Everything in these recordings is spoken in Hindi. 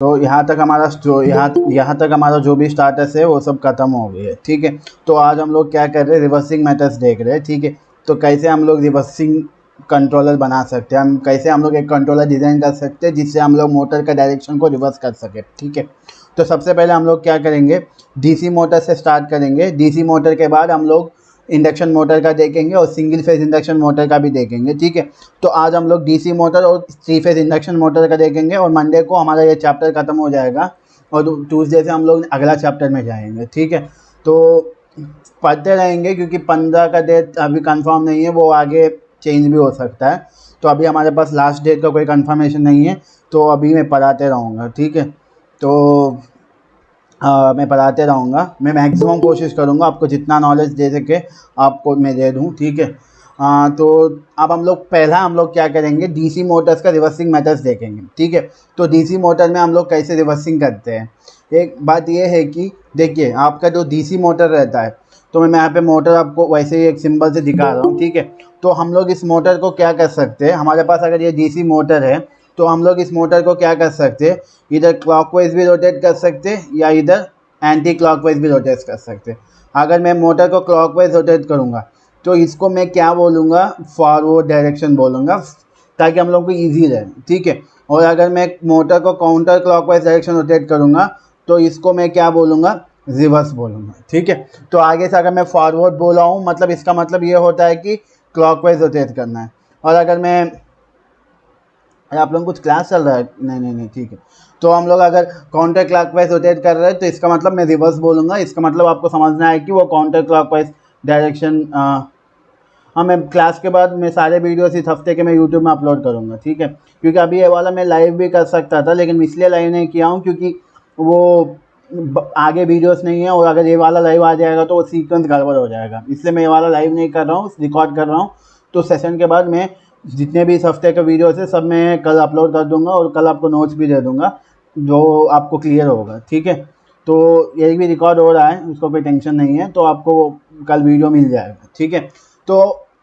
तो यहाँ तक हमारा जो यहाँ तक हमारा जो भी स्टार्टस है वो सब खत्म हो गई है, ठीक है। तो आज हम लोग क्या कर रहे हैं, रिवर्सिंग मेथड्स देख रहे हैं, ठीक है। तो कैसे हम लोग रिवर्सिंग कंट्रोलर बना सकते हैं, हम कैसे हम लोग एक कंट्रोलर डिज़ाइन कर सकते हैं जिससे हम लोग मोटर का डायरेक्शन को रिवर्स कर सकें, ठीक है। तो सबसे पहले हम लोग क्या करेंगे, डीसी मोटर से स्टार्ट करेंगे। डीसी मोटर के बाद हम लोग इंडक्शन मोटर का देखेंगे और सिंगल फेज इंडक्शन मोटर का भी देखेंगे, ठीक है। तो आज हम लोग डीसी मोटर और 3 फेज इंडक्शन मोटर का देखेंगे और मंडे को हमारा ये चैप्टर ख़त्म हो जाएगा और ट्यूसडे से हम लोग अगला चैप्टर में जाएंगे, ठीक है। तो पढ़ते रहेंगे क्योंकि 15 का डेट अभी कंफर्म नहीं है, वो आगे चेंज भी हो सकता है। तो अभी हमारे पास लास्ट डेट का कोई कंफर्मेशन नहीं है, तो अभी मैं पढ़ाते रहूँगा, ठीक है। तो मैं पढ़ाते रहूँगा, मैं मैक्सिमम कोशिश करूँगा आपको जितना नॉलेज दे सके आपको मैं दे दूँ, ठीक है। तो अब हम लोग क्या करेंगे, डीसी मोटर्स का रिवर्सिंग मेथड्स देखेंगे, ठीक है। तो डीसी मोटर में हम लोग कैसे रिवर्सिंग करते हैं। एक बात ये है कि देखिए आपका जो डीसी मोटर रहता है, तो मैं यहाँ पे मोटर आपको वैसे ही एक सिंबल से दिखा रहा हूँ, ठीक है। तो हम लोग इस मोटर को क्या कर सकते हैं, हमारे पास अगर ये डीसी मोटर है तो हम लोग इस मोटर को क्या कर सकते हैं, इधर क्लॉकवाइज भी रोटेट कर सकते हैं या इधर एंटी क्लॉकवाइज भी रोटेट कर सकते हैं। अगर मैं मोटर को क्लॉकवाइज रोटेट करूँगा तो इसको मैं क्या बोलूँगा, फॉरवर्ड डायरेक्शन बोलूँगा, ताकि हम लोग को ईजी रहे, ठीक है। और अगर मैं मोटर को काउंटर क्लॉकवाइज डायरेक्शन रोटेट करूँगा तो इसको मैं क्या बोलूँगा, रिवर्स बोलूँगा, ठीक है। तो आगे से अगर मैं फॉरवर्ड बोला हूँ मतलब इसका मतलब ये होता है कि क्लॉकवाइज रोटेट करना है। और अगर मैं, अरे आप लोगों को कुछ क्लास चल रहा है, नहीं ठीक है। तो हम लोग अगर काउंटर क्लॉकवाइज रोटेट कर रहे हैं तो इसका मतलब मैं रिवर्स बोलूँगा, इसका मतलब आपको समझना है कि वो काउंटर क्लॉकवाइज डायरेक्शन। हाँ, मैं क्लास के बाद मैं सारे वीडियोस इस हफ्ते के मैं यूट्यूब में अपलोड करूँगा, ठीक है। क्योंकि अभी ये वाला मैं लाइव भी कर सकता था लेकिन इसलिए लाइव नहीं किया हूँ क्योंकि वो आगे वीडियोस नहीं है और अगर ये वाला लाइव आ जाएगा तो वो सीक्वेंस गड़बड़ हो जाएगा, इसलिए मैं ये वाला लाइव नहीं कर रहा हूँ, रिकॉर्ड कर रहा हूँ। तो सेशन के बाद मैं जितने भी इस हफ्ते के वीडियोस है सब मैं कल अपलोड कर दूँगा और कल आपको नोट्स भी दे दूँगा जो आपको क्लियर होगा, ठीक है। तो ये भी रिकॉर्ड हो रहा है, उसको कोई टेंशन नहीं है, तो आपको कल वीडियो मिल जाएगा, ठीक है। तो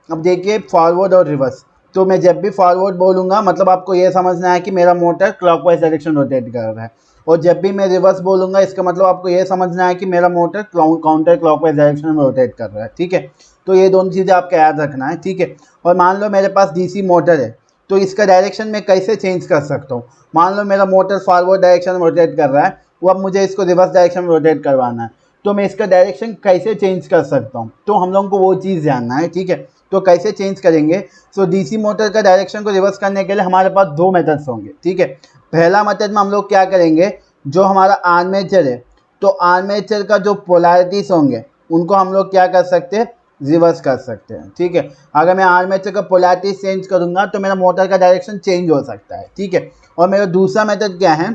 अब देखिए फॉरवर्ड और रिवर्स, तो मैं जब भी फॉरवर्ड बोलूँगा मतलब आपको ये समझना है कि मेरा मोटर क्लॉकवाइज डायरेक्शन रोटेट कर रहा है, और जब भी मैं रिवर्स बोलूँगा इसका मतलब आपको ये समझना है कि मेरा मोटर काउंटर क्लॉकवाइज डायरेक्शन में रोटेट कर रहा है, ठीक है। तो ये दोनों चीज़ें आपको याद रखना है, ठीक है। और मान लो मेरे पास डीसी मोटर है तो इसका डायरेक्शन मैं कैसे चेंज कर सकता हूँ। मान लो मेरा मोटर फॉरवर्ड डायरेक्शन में रोटेट कर रहा है, वो अब मुझे इसको रिवर्स डायरेक्शन में रोटेट करवाना है, तो मैं इसका डायरेक्शन कैसे चेंज कर सकता हूँ, तो हम लोगों को वो चीज़ जानना है, ठीक है। तो कैसे चेंज करेंगे, सो डीसी मोटर का डायरेक्शन को रिवर्स करने के लिए हमारे पास दो मेथड्स होंगे, ठीक है। पहला मेथड में हम लोग क्या करेंगे, जो हमारा आर्मेचर है तो आर्मेचर का जो पोलैरिटीज होंगे उनको हम लोग क्या कर सकते हैं, रिवर्स कर सकते हैं, ठीक है। अगर मैं आर्मेचर का पोलैरिटीज चेंज करूँगा तो मेरा मोटर का डायरेक्शन चेंज हो सकता है, ठीक है। और मेरा दूसरा मेथड क्या है,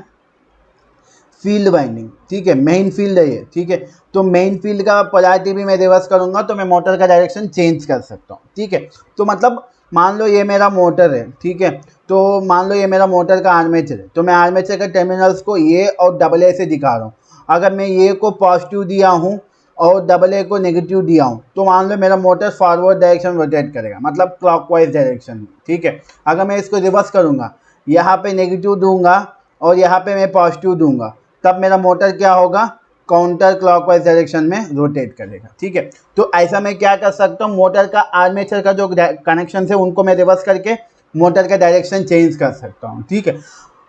फील्ड वाइंडिंग, ठीक है, मेन फील्ड है ये, ठीक है। तो मेन फील्ड का पोलैरिटी भी मैं रिवर्स करूंगा तो मैं मोटर का डायरेक्शन चेंज कर सकता हूँ, ठीक है। तो मतलब मान लो ये मेरा मोटर है, ठीक है। तो मान लो ये मेरा मोटर का आर्मेचर है, तो मैं आर्मेचर के टर्मिनल्स को ए और डबल ए से दिखा रहा हूँ। अगर मैं ए को पॉजिटिव दिया हूँ और डबल ए को नेगेटिव दिया हूँ तो मान लो मेरा मोटर फॉरवर्ड डायरेक्शन रोटेट करेगा, मतलब क्लॉकवाइज डायरेक्शन में, ठीक है। अगर मैं इसको रिवर्स करूँगा, यहाँ पे नेगेटिव दूंगा और यहाँ पे मैं पॉजिटिव दूंगा, तब मेरा मोटर क्या होगा, काउंटर क्लॉकवाइज डायरेक्शन में रोटेट करेगा, ठीक है। तो ऐसा मैं क्या कर सकता हूँ, मोटर का आर्मेचर का जो कनेक्शन है उनको मैं रिवर्स करके मोटर का डायरेक्शन चेंज कर सकता हूँ, ठीक है।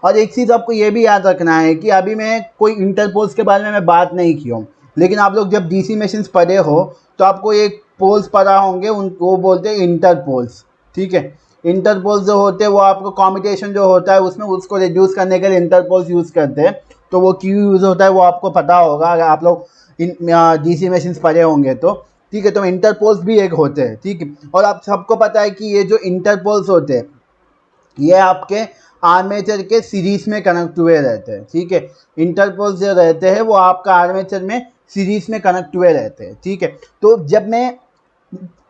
और एक चीज़ आपको ये भी याद रखना है कि अभी मैं कोई इंटरपोल्स के बारे में मैं बात नहीं की हूँ, लेकिन आप लोग जब डीसी मशीन्स पढ़े हो तो आपको एक पोल्स पढ़ा होंगे, उनको बोलते हैं इंटरपोल्स, ठीक है। इंटरपोल्स जो होते हैं वो आपको कॉम्यूटेशन जो होता है उसमें उसको रिड्यूस करने के लिए इंटरपोल्स यूज़ करते हैं, तो वो क्यों यूज़ होता है वो आपको पता होगा अगर आप लोग इन डीसी मशीन्स पढ़े होंगे तो, ठीक है। तो इंटरपोल्स भी एक होते हैं, ठीक है। और आप सबको पता है कि ये जो इंटरपोल्स होते हैं ये आपके आर्मेचर के सीरीज में कनेक्ट हुए रहते हैं, ठीक है। इंटरपोल्स जो रहते हैं वो आपका आर्मेचर में सीरीज में कनेक्ट हुए रहते हैं, ठीक है। तो जब मैं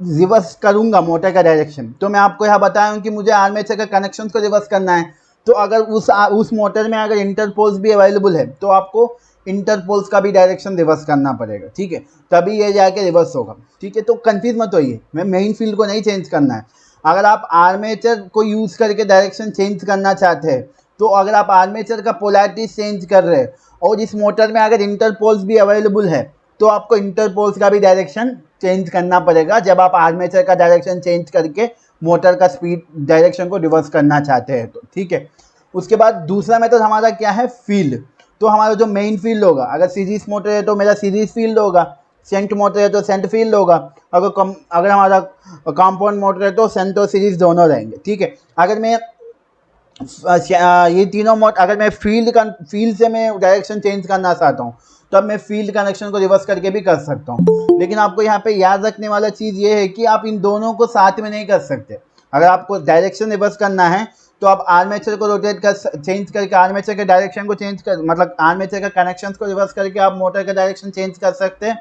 रिवर्स करूंगा मोटर का डायरेक्शन तो मैं आपको यहाँ बताया हूँ कि मुझे आर्मेचर का कनेक्शन को रिवर्स करना है, तो अगर उस मोटर में अगर इंटरपोल्स भी अवेलेबल है तो आपको इंटरपोल्स का भी डायरेक्शन रिवर्स करना पड़ेगा, ठीक है, तभी ये जाके रिवर्स होगा, ठीक है। तो कंफ्यूज मत होइए, मैं मेन फील्ड को नहीं चेंज करना है। अगर आप आर्मेचर को यूज़ करके डायरेक्शन चेंज करना चाहते हैं तो अगर आप आर्मेचर का पोलैरिटी चेंज कर रहे हैं और इस मोटर में अगर इंटरपोल्स भी अवेलेबल है तो आपको इंटरपोल्स का भी डायरेक्शन चेंज करना पड़ेगा जब आप आर्मेचर का डायरेक्शन चेंज करके मोटर का स्पीड डायरेक्शन को रिवर्स करना चाहते हैं तो ठीक है। उसके बाद दूसरा मेथड हमारा क्या है, फील्ड। तो हमारा जो मेन फील्ड होगा, अगर सीरीज मोटर है तो मेरा सीरीज फील्ड होगा, सेंट मोटर है तो सेंट फील्ड होगा, अगर हमारा कंपाउंड मोटर है तो सेंट और सीरीज दोनों रहेंगे, ठीक है। अगर मैं ये तीनों मोटर, अगर मैं फील्ड से मैं डायरेक्शन चेंज करना चाहता हूँ तो अब मैं फील्ड कनेक्शन को रिवर्स करके भी कर सकता हूँ। लेकिन आपको यहाँ पे याद रखने वाला चीज़ ये है कि आप इन दोनों को साथ में नहीं कर सकते। अगर आपको डायरेक्शन रिवर्स करना है तो आप आर्मेचर को रोटेट कर चेंज करके आर्मेचर के डायरेक्शन को चेंज कर, मतलब आर्मेचर का कनेक्शन को रिवर्स करके आप मोटर का डायरेक्शन चेंज कर सकते हैं,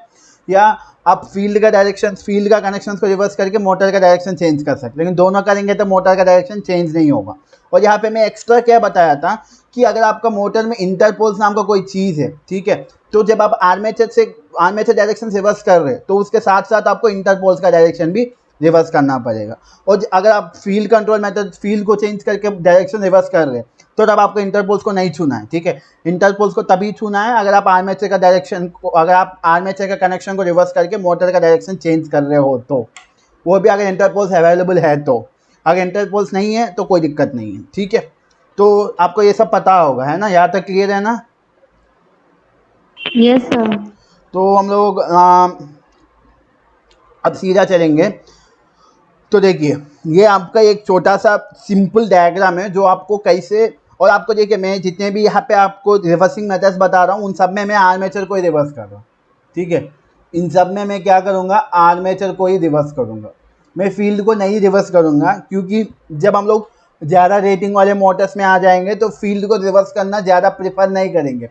या आप फील्ड का कनेक्शन को रिवर्स करके मोटर का डायरेक्शन चेंज कर सकते हैं। लेकिन दोनों करेंगे तो मोटर का डायरेक्शन चेंज नहीं होगा। और यहाँ पे मैं एक्स्ट्रा क्या बताया था कि अगर आपका मोटर में इंटरपोल्स नाम का कोई चीज़ है, ठीक है, तो जब आप आर्मेचर डायरेक्शन रिवर्स कर रहे हैं तो उसके साथ साथ आपको इंटरपोल्स का डायरेक्शन भी रिवर्स करना पड़ेगा। और अगर आप फील्ड कंट्रोल मेथड फील्ड को चेंज करके डायरेक्शन रिवर्स कर रहे हैं तो तब आपको इंटरपोल्स को नहीं छूना है, ठीक है। इंटरपोल्स को तभी छूना है अगर आप आर्मेचर का कनेक्शन को रिवर्स करके मोटर का डायरेक्शन चेंज कर रहे हो तो, वो भी अगर इंटरपोल्स अवेलेबल है तो। अगर इंटरपोल्स नहीं है तो कोई दिक्कत नहीं है, ठीक है। तो आपको ये सब पता होगा, है ना, यहाँ तक क्लियर है ना? Yes sir. तो हम लोग अब सीधा चलेंगे। तो देखिए, ये आपका एक छोटा सा सिंपल डायग्राम है जो आपको कैसे, और आपको देखिए मैं जितने भी यहाँ पे आपको रिवर्सिंग मेथड्स बता रहा हूँ उन सब में मैं आर्मेचर को ही रिवर्स कर रहा हूँ, ठीक है। इन सब में मैं क्या करूँगा, आर्मेचर को ही रिवर्स करूँगा, मैं फील्ड को नहीं रिवर्स करूँगा, क्योंकि जब हम लोग ज़्यादा रेटिंग वाले मोटर्स में आ जाएंगे तो फील्ड को रिवर्स करना ज़्यादा प्रेफर नहीं करेंगे।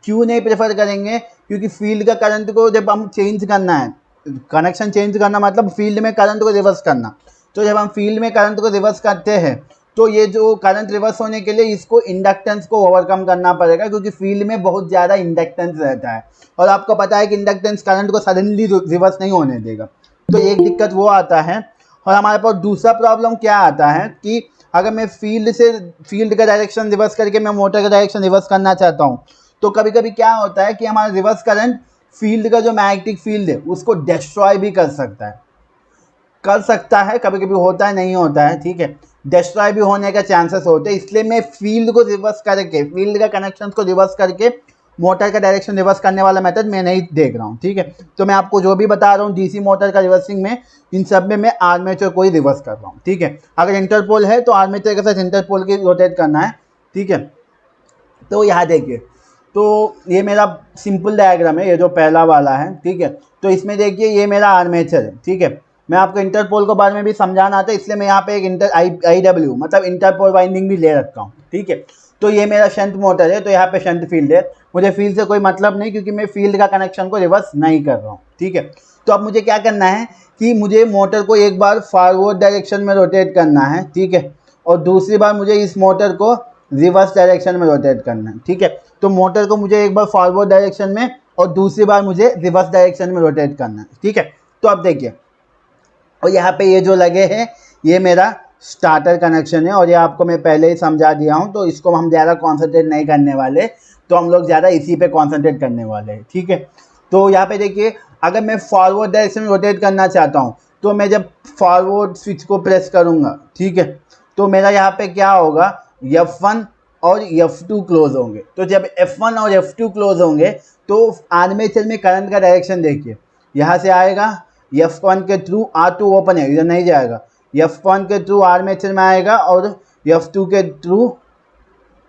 क्यों नहीं प्रेफर करेंगे? क्योंकि फील्ड का करंट को जब हम चेंज करना है, कनेक्शन चेंज करना मतलब फील्ड में करंट को रिवर्स करना, तो जब हम फील्ड में करंट को रिवर्स करते हैं तो ये जो करंट रिवर्स होने के लिए इसको इंडक्टेंस को ओवरकम करना पड़ेगा, क्योंकि फील्ड में बहुत ज़्यादा इंडक्टेंस रहता है और आपको पता है कि इंडक्टेंस करंट को सडनली रिवर्स नहीं होने देगा। तो एक दिक्कत वो आता है। और हमारे पास दूसरा प्रॉब्लम क्या आता है कि अगर मैं फील्ड का डायरेक्शन रिवर्स करके मैं मोटर का डायरेक्शन रिवर्स करना चाहता हूँ तो कभी कभी क्या होता है कि हमारा रिवर्स करंट फील्ड का जो मैग्नेटिक फील्ड है उसको डिस्ट्रॉय भी कर सकता है, कभी कभी होता है, नहीं होता है, ठीक है, डिस्ट्रॉय भी होने का चांसेस होते हैं। इसलिए मैं फील्ड को रिवर्स करके, फील्ड का कनेक्शन को रिवर्स करके मोटर का डायरेक्शन रिवर्स करने वाला मेथड मैं नहीं देख रहा हूँ, ठीक है। तो मैं आपको जो भी बता रहा हूँ डीसी मोटर का रिवर्सिंग में, इन सब में मैं आर्मेचर को ही रिवर्स कर रहा हूँ, ठीक है। अगर इंटरपोल है तो आर्मेचर के साथ इंटरपोल की रोटेट करना है, ठीक है। तो यहाँ देखिए, तो ये मेरा सिंपल डायग्राम है, ये जो पहला वाला है, ठीक है। तो इसमें देखिए ये मेरा आर्मेचर है, ठीक है। मैं आपको इंटरपोल के बारे में भी समझाना आता है, इसलिए मैं यहाँ पे एक IW मतलब इंटरपोल वाइंडिंग भी ले रखा हूँ, ठीक है। तो ये मेरा शंट मोटर है, तो यहाँ पे शंट फील्ड है, मुझे फील्ड से कोई मतलब नहीं क्योंकि मैं फील्ड का कनेक्शन को रिवर्स नहीं कर रहा हूँ, ठीक है। तो अब मुझे क्या करना है कि मुझे मोटर को एक बार फॉरवर्ड डायरेक्शन में रोटेट करना है, ठीक है, और दूसरी बार मुझे इस मोटर को रिवर्स डायरेक्शन में रोटेट करना है, ठीक है। तो मोटर को मुझे एक बार फॉरवर्ड डायरेक्शन में और दूसरी बार मुझे रिवर्स डायरेक्शन में रोटेट करना है, ठीक है। तो अब देखिए, और यहाँ पे ये जो लगे हैं ये मेरा स्टार्टर कनेक्शन है और ये आपको मैं पहले ही समझा दिया हूँ, तो इसको हम ज़्यादा कॉन्सेंट्रेट नहीं करने वाले, तो हम लोग ज़्यादा इसी पे कॉन्सेंट्रेट करने वाले हैं, ठीक है। तो यहाँ पे देखिए, अगर मैं फॉरवर्ड डायरेक्शन में रोटेट करना चाहता हूँ तो मैं जब फॉरवर्ड स्विच को प्रेस करूँगा, ठीक है, तो मेरा यहाँ पे क्या होगा, F1 और F2 क्लोज होंगे। तो जब F1 और F2 क्लोज होंगे तो आर्मेचर में करंट का डायरेक्शन देखिए, यहाँ से आएगा, F1 के थ्रू R2 ओपन है, इधर नहीं जाएगा, F1 के थ्रू आर्मेचर में आएगा और F2 के थ्रू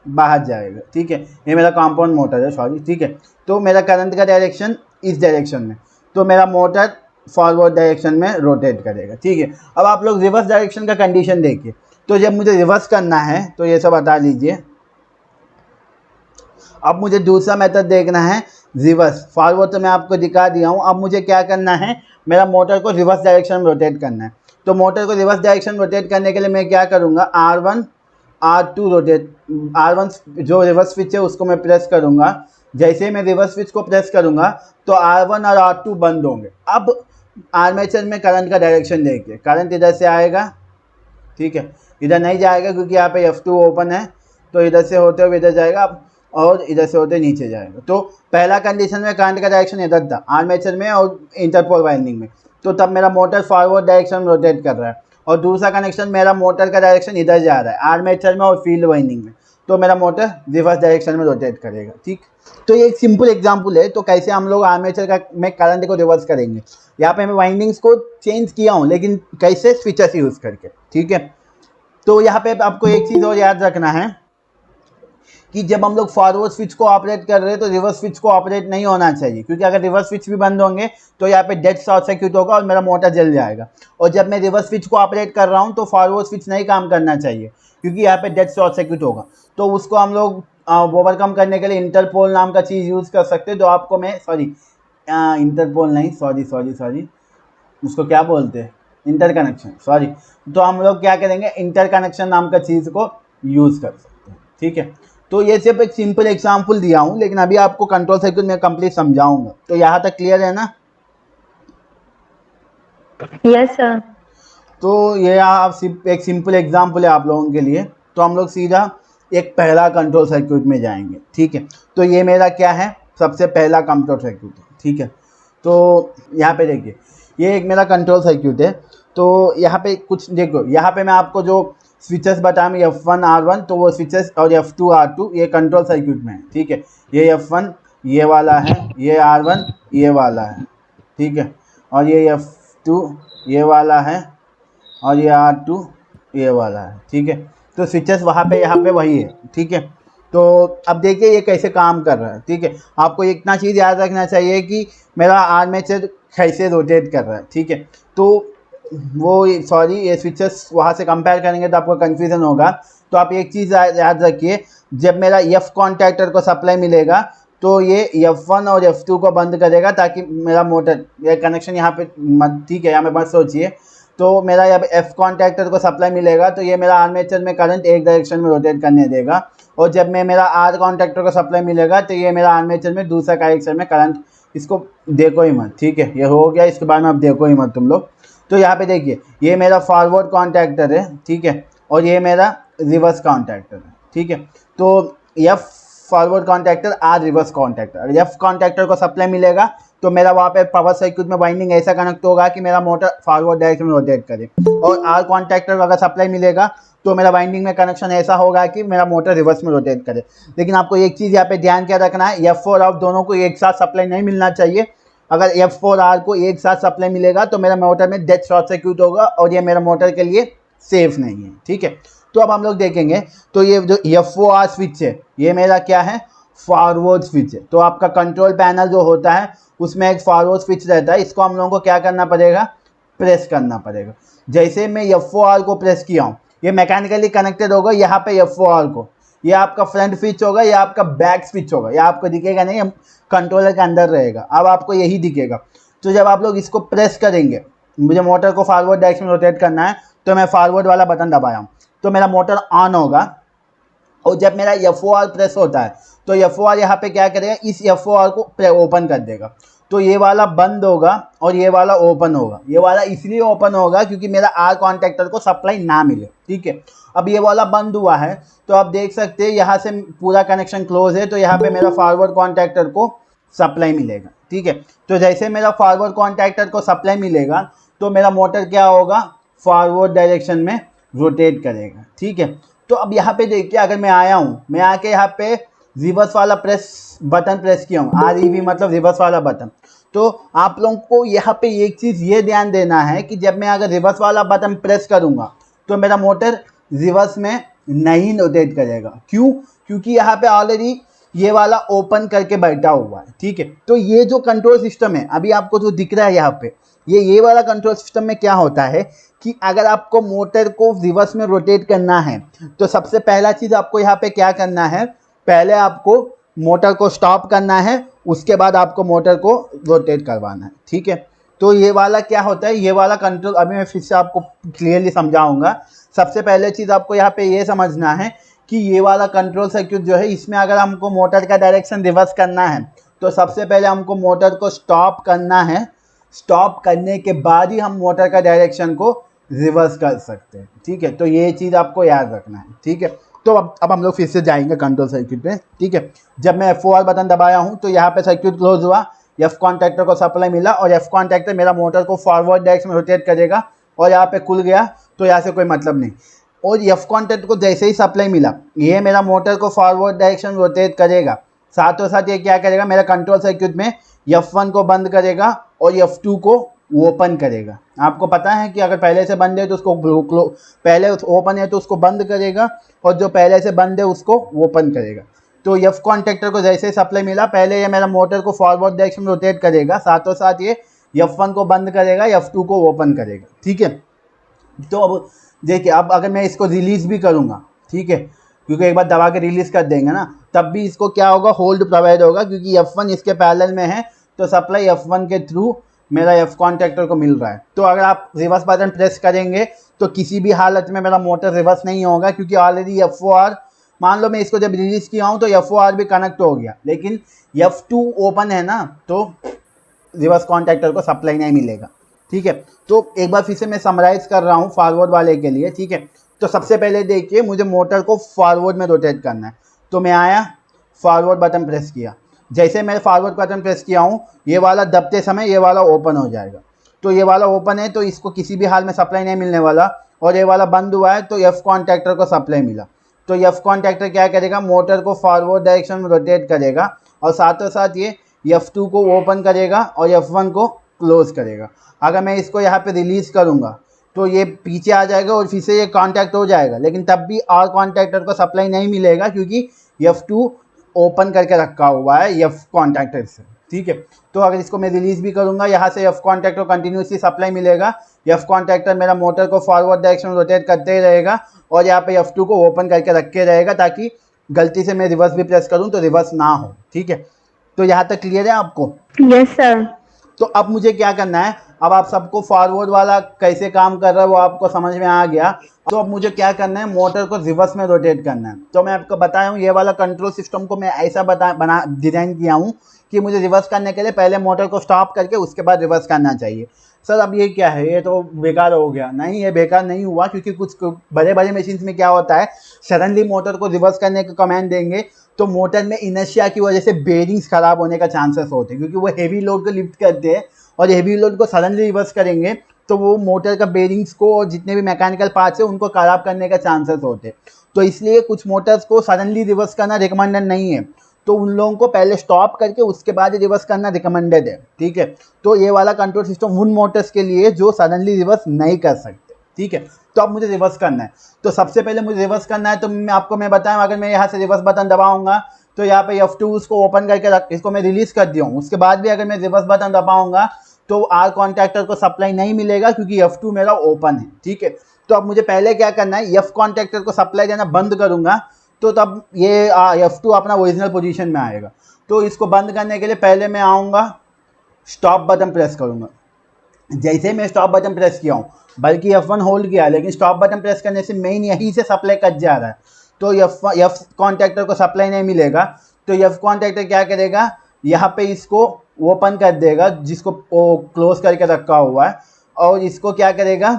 बाहर जाएगा, ठीक है। ये मेरा कंपाउंड मोटर है, सॉरी, ठीक है। तो मेरा करंट का डायरेक्शन इस डायरेक्शन में, तो मेरा मोटर फॉरवर्ड डायरेक्शन में रोटेट करेगा, ठीक है। अब आप लोग रिवर्स डायरेक्शन का कंडीशन देखिए, तो जब मुझे रिवर्स करना है तो ये सब बता लीजिए। अब मुझे दूसरा मेथड देखना है रिवर्स, फॉरवर्ड तो मैं आपको दिखा दिया हूँ। अब मुझे क्या करना है, मेरा मोटर को रिवर्स डायरेक्शन में रोटेट करना है। तो मोटर को रिवर्स डायरेक्शन में रोटेट करने के लिए मैं क्या करूँगा, R1 R2 रोटेट, R1 जो रिवर्स स्विच है उसको मैं प्रेस करूँगा। जैसे ही मैं रिवर्स स्विच को प्रेस करूँगा तो R1 और R2 बंद होंगे। अब आर्मेचर में करंट का डायरेक्शन देखिए, करंट इधर से आएगा, ठीक है, इधर नहीं जाएगा क्योंकि यहाँ पे F2 ओपन है, तो इधर से होते हुए इधर जाएगा और इधर से होते नीचे जाएगा। तो पहला कंडीशन में करंट का डायरेक्शन इधर था आर्मेचर में और इंटरपोल वाइंडिंग में, तो तब मेरा मोटर फॉरवर्ड डायरेक्शन में रोटेट कर रहा है। और दूसरा कनेक्शन मेरा मोटर का डायरेक्शन इधर जा रहा है आर्मेचर में और फील्ड वाइंडिंग में, तो मेरा मोटर रिवर्स डायरेक्शन में रोटेट करेगा। ठीक, तो ये एक सिंपल एग्जांपल है। तो कैसे हम लोग आर्मेचर का में करंट को रिवर्स करेंगे, यहाँ पे मैं वाइंडिंग्स को चेंज किया हूँ लेकिन कैसे, स्विचेस यूज़ करके। ठीक है, तो यहाँ पे आपको एक चीज़ और याद रखना है कि जब हम लोग फॉरवर्ड स्विच को ऑपरेट कर रहे हैं तो रिवर्स स्विच को ऑपरेट नहीं होना चाहिए, क्योंकि अगर रिवर्स स्विच भी बंद होंगे तो यहाँ पे डेड शॉर्ट सर्किट होगा और मेरा मोटर जल जाएगा। और जब मैं रिवर्स स्विच को ऑपरेट कर रहा हूँ तो फॉरवर्ड स्विच नहीं काम करना चाहिए, क्योंकि यहाँ पे डेड शॉर्ट सर्किट होगा। तो उसको हम लोग ओवरकम करने के लिए इंटरपोल नाम का चीज़ यूज़ कर सकते हैं। तो आपको मैं इंटरपोल नहीं, सॉरी उसको क्या बोलते हैं, इंटरकनेक्शन, सॉरी। तो हम लोग क्या करेंगे, इंटरकनेक्शन नाम का चीज़ को यूज़ कर सकते हैं। ठीक है, तो ये सिर्फ एक सिंपल एग्जांपल दिया हूँ, लेकिन अभी आपको कंट्रोल सर्किट में कंप्लीट समझाऊंगा। तो यहाँ तक क्लियर है ना? Yes sir. तो ये आप सिर्फ एक सिंपल एग्जांपल है आप लोगों के लिए। तो हम लोग सीधा एक पहला कंट्रोल सर्किट में जाएंगे। ठीक है, तो ये मेरा क्या है, सबसे पहला कंट्रोल सर्किट है। ठीक है, तो यहाँ पे देखिए ये एक मेरा कंट्रोल सर्किट है। तो यहाँ पे कुछ देखो, यहाँ पे मैं आपको जो स्विचेस बताया F1 R1, तो वो स्विचेस और F2 R2 ये कंट्रोल सर्किट में है। ठीक है, ये F1 ये वाला है, ये R1 ये वाला है। ठीक है, और ये F2 ये वाला है और ये R2 ये वाला है। ठीक है, तो स्विचेस वहाँ पे यहाँ पे वही है। ठीक है, तो अब देखिए ये कैसे काम कर रहा है। ठीक है, आपको इतना चीज़ याद रखना चाहिए कि मेरा आर्मेचर कैसे रोटेट कर रहा है। ठीक है, तो वो ये स्विचेस वहाँ से कंपेयर करेंगे तो आपको कन्फ्यूज़न होगा। तो आप एक चीज़ याद रखिए, जब मेरा F कॉन्टैक्टर को सप्लाई मिलेगा तो ये F1 और F2 को बंद करेगा ताकि मेरा मोटर, ये कनेक्शन यहाँ पे मत, ठीक है, यहाँ पे मत सोचिए। तो मेरा जब F कॉन्टैक्टर को सप्लाई मिलेगा तो ये मेरा आर्मेचर में करंट एक डायरेक्शन में रोटेट करने देगा, और जब मैं मेरा R कॉन्टैक्टर को सप्लाई मिलेगा तो ये मेरा आर्मेचर में दूसरा डायरेक्शन में करंट, इसको देखो ही मत। ठीक है, ये हो गया, इसके बाद में अब देखो ही मत तुम लोग। तो यहाँ पे देखिए ये मेरा फॉरवर्ड कॉन्टैक्टर है। ठीक है, और ये मेरा रिवर्स कॉन्टैक्टर है। ठीक है, तो F forward contactor, R reverse contactor. F contactor को सप्लाई मिलेगा तो मेरा वहाँ पे पावर सर्किट में वाइंडिंग ऐसा कनेक्ट होगा कि मेरा मोटर फॉरवर्ड डायरेक्शन में रोटेट करे, और R कॉन्टैक्टर को अगर सप्लाई मिलेगा तो मेरा वाइंडिंग में कनेक्शन ऐसा होगा कि मेरा मोटर रिवर्स में रोटेट करे। लेकिन आपको एक चीज़ यहाँ पे ध्यान क्या रखना है, F और R दोनों को एक साथ सप्लाई नहीं मिलना चाहिए। अगर F और R को एक साथ सप्लाई मिलेगा तो मेरा मोटर में डेड शॉर्ट सर्किट होगा और ये मेरा मोटर के लिए सेफ नहीं है। ठीक है, तो अब हम लोग देखेंगे, तो ये जो F4R स्विच है ये मेरा क्या है, फॉरवर्ड स्विच है। तो आपका कंट्रोल पैनल जो होता है उसमें एक फॉरवर्ड स्विच रहता है, इसको हम लोगों को क्या करना पड़ेगा, प्रेस करना पड़ेगा। जैसे मैं F4R को प्रेस किया हूँ, ये मैकेनिकली कनेक्टेड होगा यहाँ पे F4R को, ये आपका फ्रंट स्विच होगा, ये आपका बैक स्विच होगा, ये आपको दिखेगा नहीं, कंट्रोलर के अंदर रहेगा, अब आपको यही दिखेगा। तो जब आप लोग इसको प्रेस करेंगे, मुझे मोटर को फॉरवर्ड डायरेक्शन में रोटेट करना है, तो मैं फॉरवर्ड वाला बटन दबाया हूँ तो मेरा मोटर ऑन होगा। और जब मेरा F4R प्रेस होता है तो F4R यहाँ पे क्या करेगा, इस F4R को ओपन कर देगा। तो ये वाला बंद होगा और ये वाला ओपन होगा। ये वाला इसलिए ओपन होगा क्योंकि मेरा R कॉन्टैक्टर को सप्लाई ना मिले। ठीक है, अब ये वाला बंद हुआ है तो आप देख सकते हैं यहाँ से पूरा कनेक्शन क्लोज है, तो यहाँ पे मेरा फॉरवर्ड कॉन्टैक्टर को सप्लाई मिलेगा। ठीक है, तो जैसे मेरा फॉरवर्ड कॉन्टैक्टर को सप्लाई मिलेगा तो मेरा मोटर क्या होगा, फॉरवर्ड डायरेक्शन में रोटेट करेगा। ठीक है, तो अब यहाँ पे देखिए, अगर मैं आया हूँ, मैं आके यहाँ पे रिवर्स वाला बटन प्रेस किया हूँ, REV मतलब रिवर्स वाला बटन। तो आप लोगों को यहाँ पे एक चीज़ ये ध्यान देना है कि जब मैं अगर रिवर्स वाला बटन प्रेस करूँगा तो मेरा मोटर रिवर्स में नहीं रोटेट करेगा। क्यों? क्योंकि यहाँ पे ऑलरेडी ये वाला ओपन करके बैठा हुआ है। ठीक है, तो ये जो कंट्रोल सिस्टम है अभी आपको जो दिख रहा है यहाँ पे, ये वाला कंट्रोल सिस्टम में क्या होता है कि अगर आपको मोटर को रिवर्स में रोटेट करना है तो सबसे पहला चीज़ आपको यहाँ पे क्या करना है, पहले आपको मोटर को स्टॉप करना है, उसके बाद आपको मोटर को रोटेट करवाना है। ठीक है, तो ये वाला क्या होता है, ये वाला कंट्रोल अभी मैं फिर से आपको क्लियरली समझाऊंगा। सबसे पहले चीज़ आपको यहाँ पे ये समझना है कि ये वाला कंट्रोल सर्किट जो है, इसमें अगर हमको मोटर का डायरेक्शन रिवर्स करना है तो सबसे पहले हमको मोटर को स्टॉप करना है। स्टॉप करने के बाद ही हम मोटर का डायरेक्शन को रिवर्स कर सकते हैं। ठीक है, तो ये चीज़ आपको याद रखना है। ठीक है, तो अब हम लोग फिर से जाएंगे कंट्रोल सर्किट पे, ठीक है। जब मैं F4 बटन दबाया हूँ तो यहाँ पे सर्किट क्लोज हुआ, एफ कॉन्टैक्टर को सप्लाई मिला और एफ कॉन्टैक्टर मेरा मोटर को फॉरवर्ड डायरेक्शन में रोटेट करेगा और यहाँ पे खुल गया, तो यहाँ से कोई मतलब नहीं। और एफ कॉन्टैक्टर को जैसे ही सप्लाई मिला, ये मेरा मोटर को फॉरवर्ड डायरेक्शन रोटेट करेगा, साथों साथ ये क्या करेगा, मेरा कंट्रोल सर्किट में F1 को बंद करेगा और F2 को ओपन करेगा। आपको पता है कि अगर पहले से बंद है तो उसको पहले ओपन है तो उसको बंद करेगा और जो पहले से बंद है उसको ओपन करेगा। तो एफ कॉन्टैक्टर को जैसे ही सप्लाई मिला, पहले ये मेरा मोटर को फॉरवर्ड डायरेक्शन में रोटेट करेगा, साथों साथ ये F1 को बंद करेगा, F2 को ओपन करेगा, ठीक है। तो अब देखिए, अब अगर मैं इसको रिलीज़ भी करूँगा, ठीक है, क्योंकि एक बार दबा के रिलीज़ कर देंगे ना, तब भी इसको क्या होगा, होल्ड प्रोवाइड होगा, क्योंकि F1 इसके पैरेलल में है तो सप्लाई F1 के थ्रू मेरा एफ कॉन्टैक्टर को मिल रहा है। तो अगर आप रिवर्स बटन प्रेस करेंगे तो किसी भी हालत में मेरा मोटर रिवर्स नहीं होगा, क्योंकि ऑलरेडी F4, मान लो मैं इसको जब रिलीज़ किया हूँ तो F4 भी कनेक्ट हो गया, लेकिन F2 ओपन है ना, तो रिवर्स कॉन्टैक्टर को सप्लाई नहीं मिलेगा, ठीक है। तो एक बार फिर से मैं समराइज़ कर रहा हूँ फॉरवर्ड वाले के लिए, ठीक है। तो सबसे पहले देखिए, मुझे मोटर को फॉरवर्ड में रोटेट करना है, तो मैं आया, फॉरवर्ड बटन प्रेस किया, जैसे मैं फॉरवर्ड बटन प्रेस किया हूँ, ये वाला दबते समय ये वाला ओपन हो जाएगा। तो ये वाला ओपन है तो इसको किसी भी हाल में सप्लाई नहीं मिलने वाला, और ये वाला बंद हुआ है तो एफ कॉन्टैक्टर को सप्लाई मिला। तो एफ कॉन्टैक्टर क्या करेगा, मोटर को फॉरवर्ड डायरेक्शन में रोटेट करेगा और साथों साथ ये F2 को ओपन करेगा और F1 को क्लोज करेगा। अगर मैं इसको यहाँ पे रिलीज़ करूँगा तो ये पीछे आ जाएगा और फिर से ये कॉन्टैक्ट हो जाएगा, लेकिन तब भी आर कॉन्टैक्टर को सप्लाई नहीं मिलेगा, क्योंकि F2 ओपन करके रखा हुआ है एफ कॉन्टैक्टर से, ठीक है। तो अगर इसको मैं रिलीज़ भी करूँगा, यहाँ से एफ कॉन्टैक्टर कंटिन्यूसली सप्लाई मिलेगा, एफ कॉन्टैक्टर मेरा मोटर को फॉरवर्ड डायरेक्शन में रोटेट करते ही रहेगा और यहाँ पे F2 को ओपन करके रखे रहेगा, ताकि गलती से मैं रिवर्स भी प्रेस करूँ तो रिवर्स ना हो, ठीक है। तो यहाँ तक क्लियर है आपको? Yes sir. तो अब मुझे क्या करना है, अब आप सबको फॉरवर्ड वाला कैसे काम कर रहा है वो आपको समझ में आ गया। तो अब मुझे क्या करना है, मोटर को रिवर्स में रोटेट करना है। तो मैं आपको बताया हूँ, ये वाला कंट्रोल सिस्टम को मैं ऐसा डिज़ाइन किया हूँ कि मुझे रिवर्स करने के लिए पहले मोटर को स्टॉप करके उसके बाद रिवर्स करना चाहिए। सर अब ये क्या है, ये तो बेकार हो गया। नहीं, ये बेकार नहीं हुआ, क्योंकि कुछ बड़े बड़े मशीन्स में क्या होता है, सडनली मोटर को रिवर्स करने का कमांड देंगे तो मोटर में इनर्शिया की वजह से बेरिंग्स खराब होने का चांसेस होते हैं, क्योंकि वो हेवी लोड को लिफ्ट करते हैं और हेवी लोड को सडनली रिवर्स करेंगे तो वो मोटर का बेरिंग्स को और जितने भी मैकेनिकल पार्ट्स हैं उनको ख़राब करने का चांसेस होते हैं। तो इसलिए कुछ मोटर्स को सडनली रिवर्स करना रिकमेंडेड नहीं है, तो उन लोगों को पहले स्टॉप करके उसके बाद रिवर्स करना रिकमेंडेड है, ठीक है। तो ये वाला कंट्रोल सिस्टम उन मोटर्स के लिए जो सडनली रिवर्स नहीं कर सकते, ठीक है। तो अब मुझे रिवर्स करना है, तो सबसे पहले मुझे रिवर्स करना है, तो मैं बताऊँ, अगर मैं यहाँ से रिवर्स बटन दबाऊँगा तो यहाँ पे F2 उसको ओपन करके इसको मैं रिलीज़ कर दिया हूँ, उसके बाद भी अगर मैं रिवर्स बटन दबाऊँगा तो आर कॉन्टैक्टर को सप्लाई नहीं मिलेगा, क्योंकि F2 मेरा ओपन है, ठीक है। तो अब मुझे पहले क्या करना है, एफ कॉन्टैक्टर को सप्लाई देना बंद करूँगा तो तब ये F2 अपना ओरिजिनल पोजीशन में आएगा। तो इसको बंद करने के लिए पहले मैं आऊँगा, स्टॉप बटन प्रेस करूँगा। जैसे मैं स्टॉप बटन प्रेस किया हूँ, बल्कि F1 होल्ड किया, लेकिन स्टॉप बटन प्रेस करने से मेन यहीं से सप्लाई कट जा रहा है, तो एफ कॉन्टैक्टर को सप्लाई नहीं मिलेगा। तो एफ कॉन्टैक्टर क्या करेगा, यहाँ पे इसको ओपन कर देगा जिसको क्लोज करके रखा हुआ है, और इसको क्या करेगा,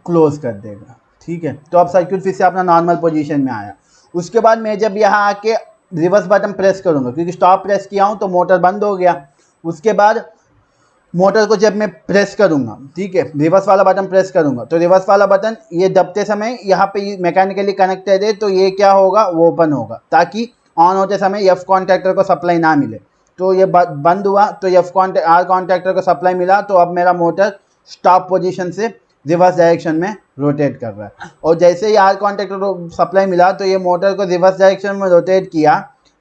क्लोज कर देगा, ठीक है। तो अब सर्किट फिर से अपना नॉर्मल पोजीशन में आया। उसके बाद मैं जब यहाँ आके रिवर्स बटन प्रेस करूँगा, क्योंकि स्टॉप प्रेस किया हूँ तो मोटर बंद हो गया। उसके बाद मोटर को जब मैं प्रेस करूँगा, ठीक है, रिवर्स वाला बटन प्रेस करूँगा, तो रिवर्स वाला बटन ये दबते समय यहाँ पे मैकेनिकली कनेक्टेड है, तो ये क्या होगा, वो ओपन होगा, ताकि ऑन होते समय एफ कॉन्टैक्टर को सप्लाई ना मिले। तो ये बंद हुआ तो आर कॉन्टैक्टर को सप्लाई मिला, तो अब मेरा मोटर स्टॉप पोजीशन से रिवर्स डायरेक्शन में रोटेट कर रहा है। और जैसे ही आर कॉन्टैक्टर को सप्लाई मिला तो ये मोटर को रिवर्स डायरेक्शन में रोटेट किया,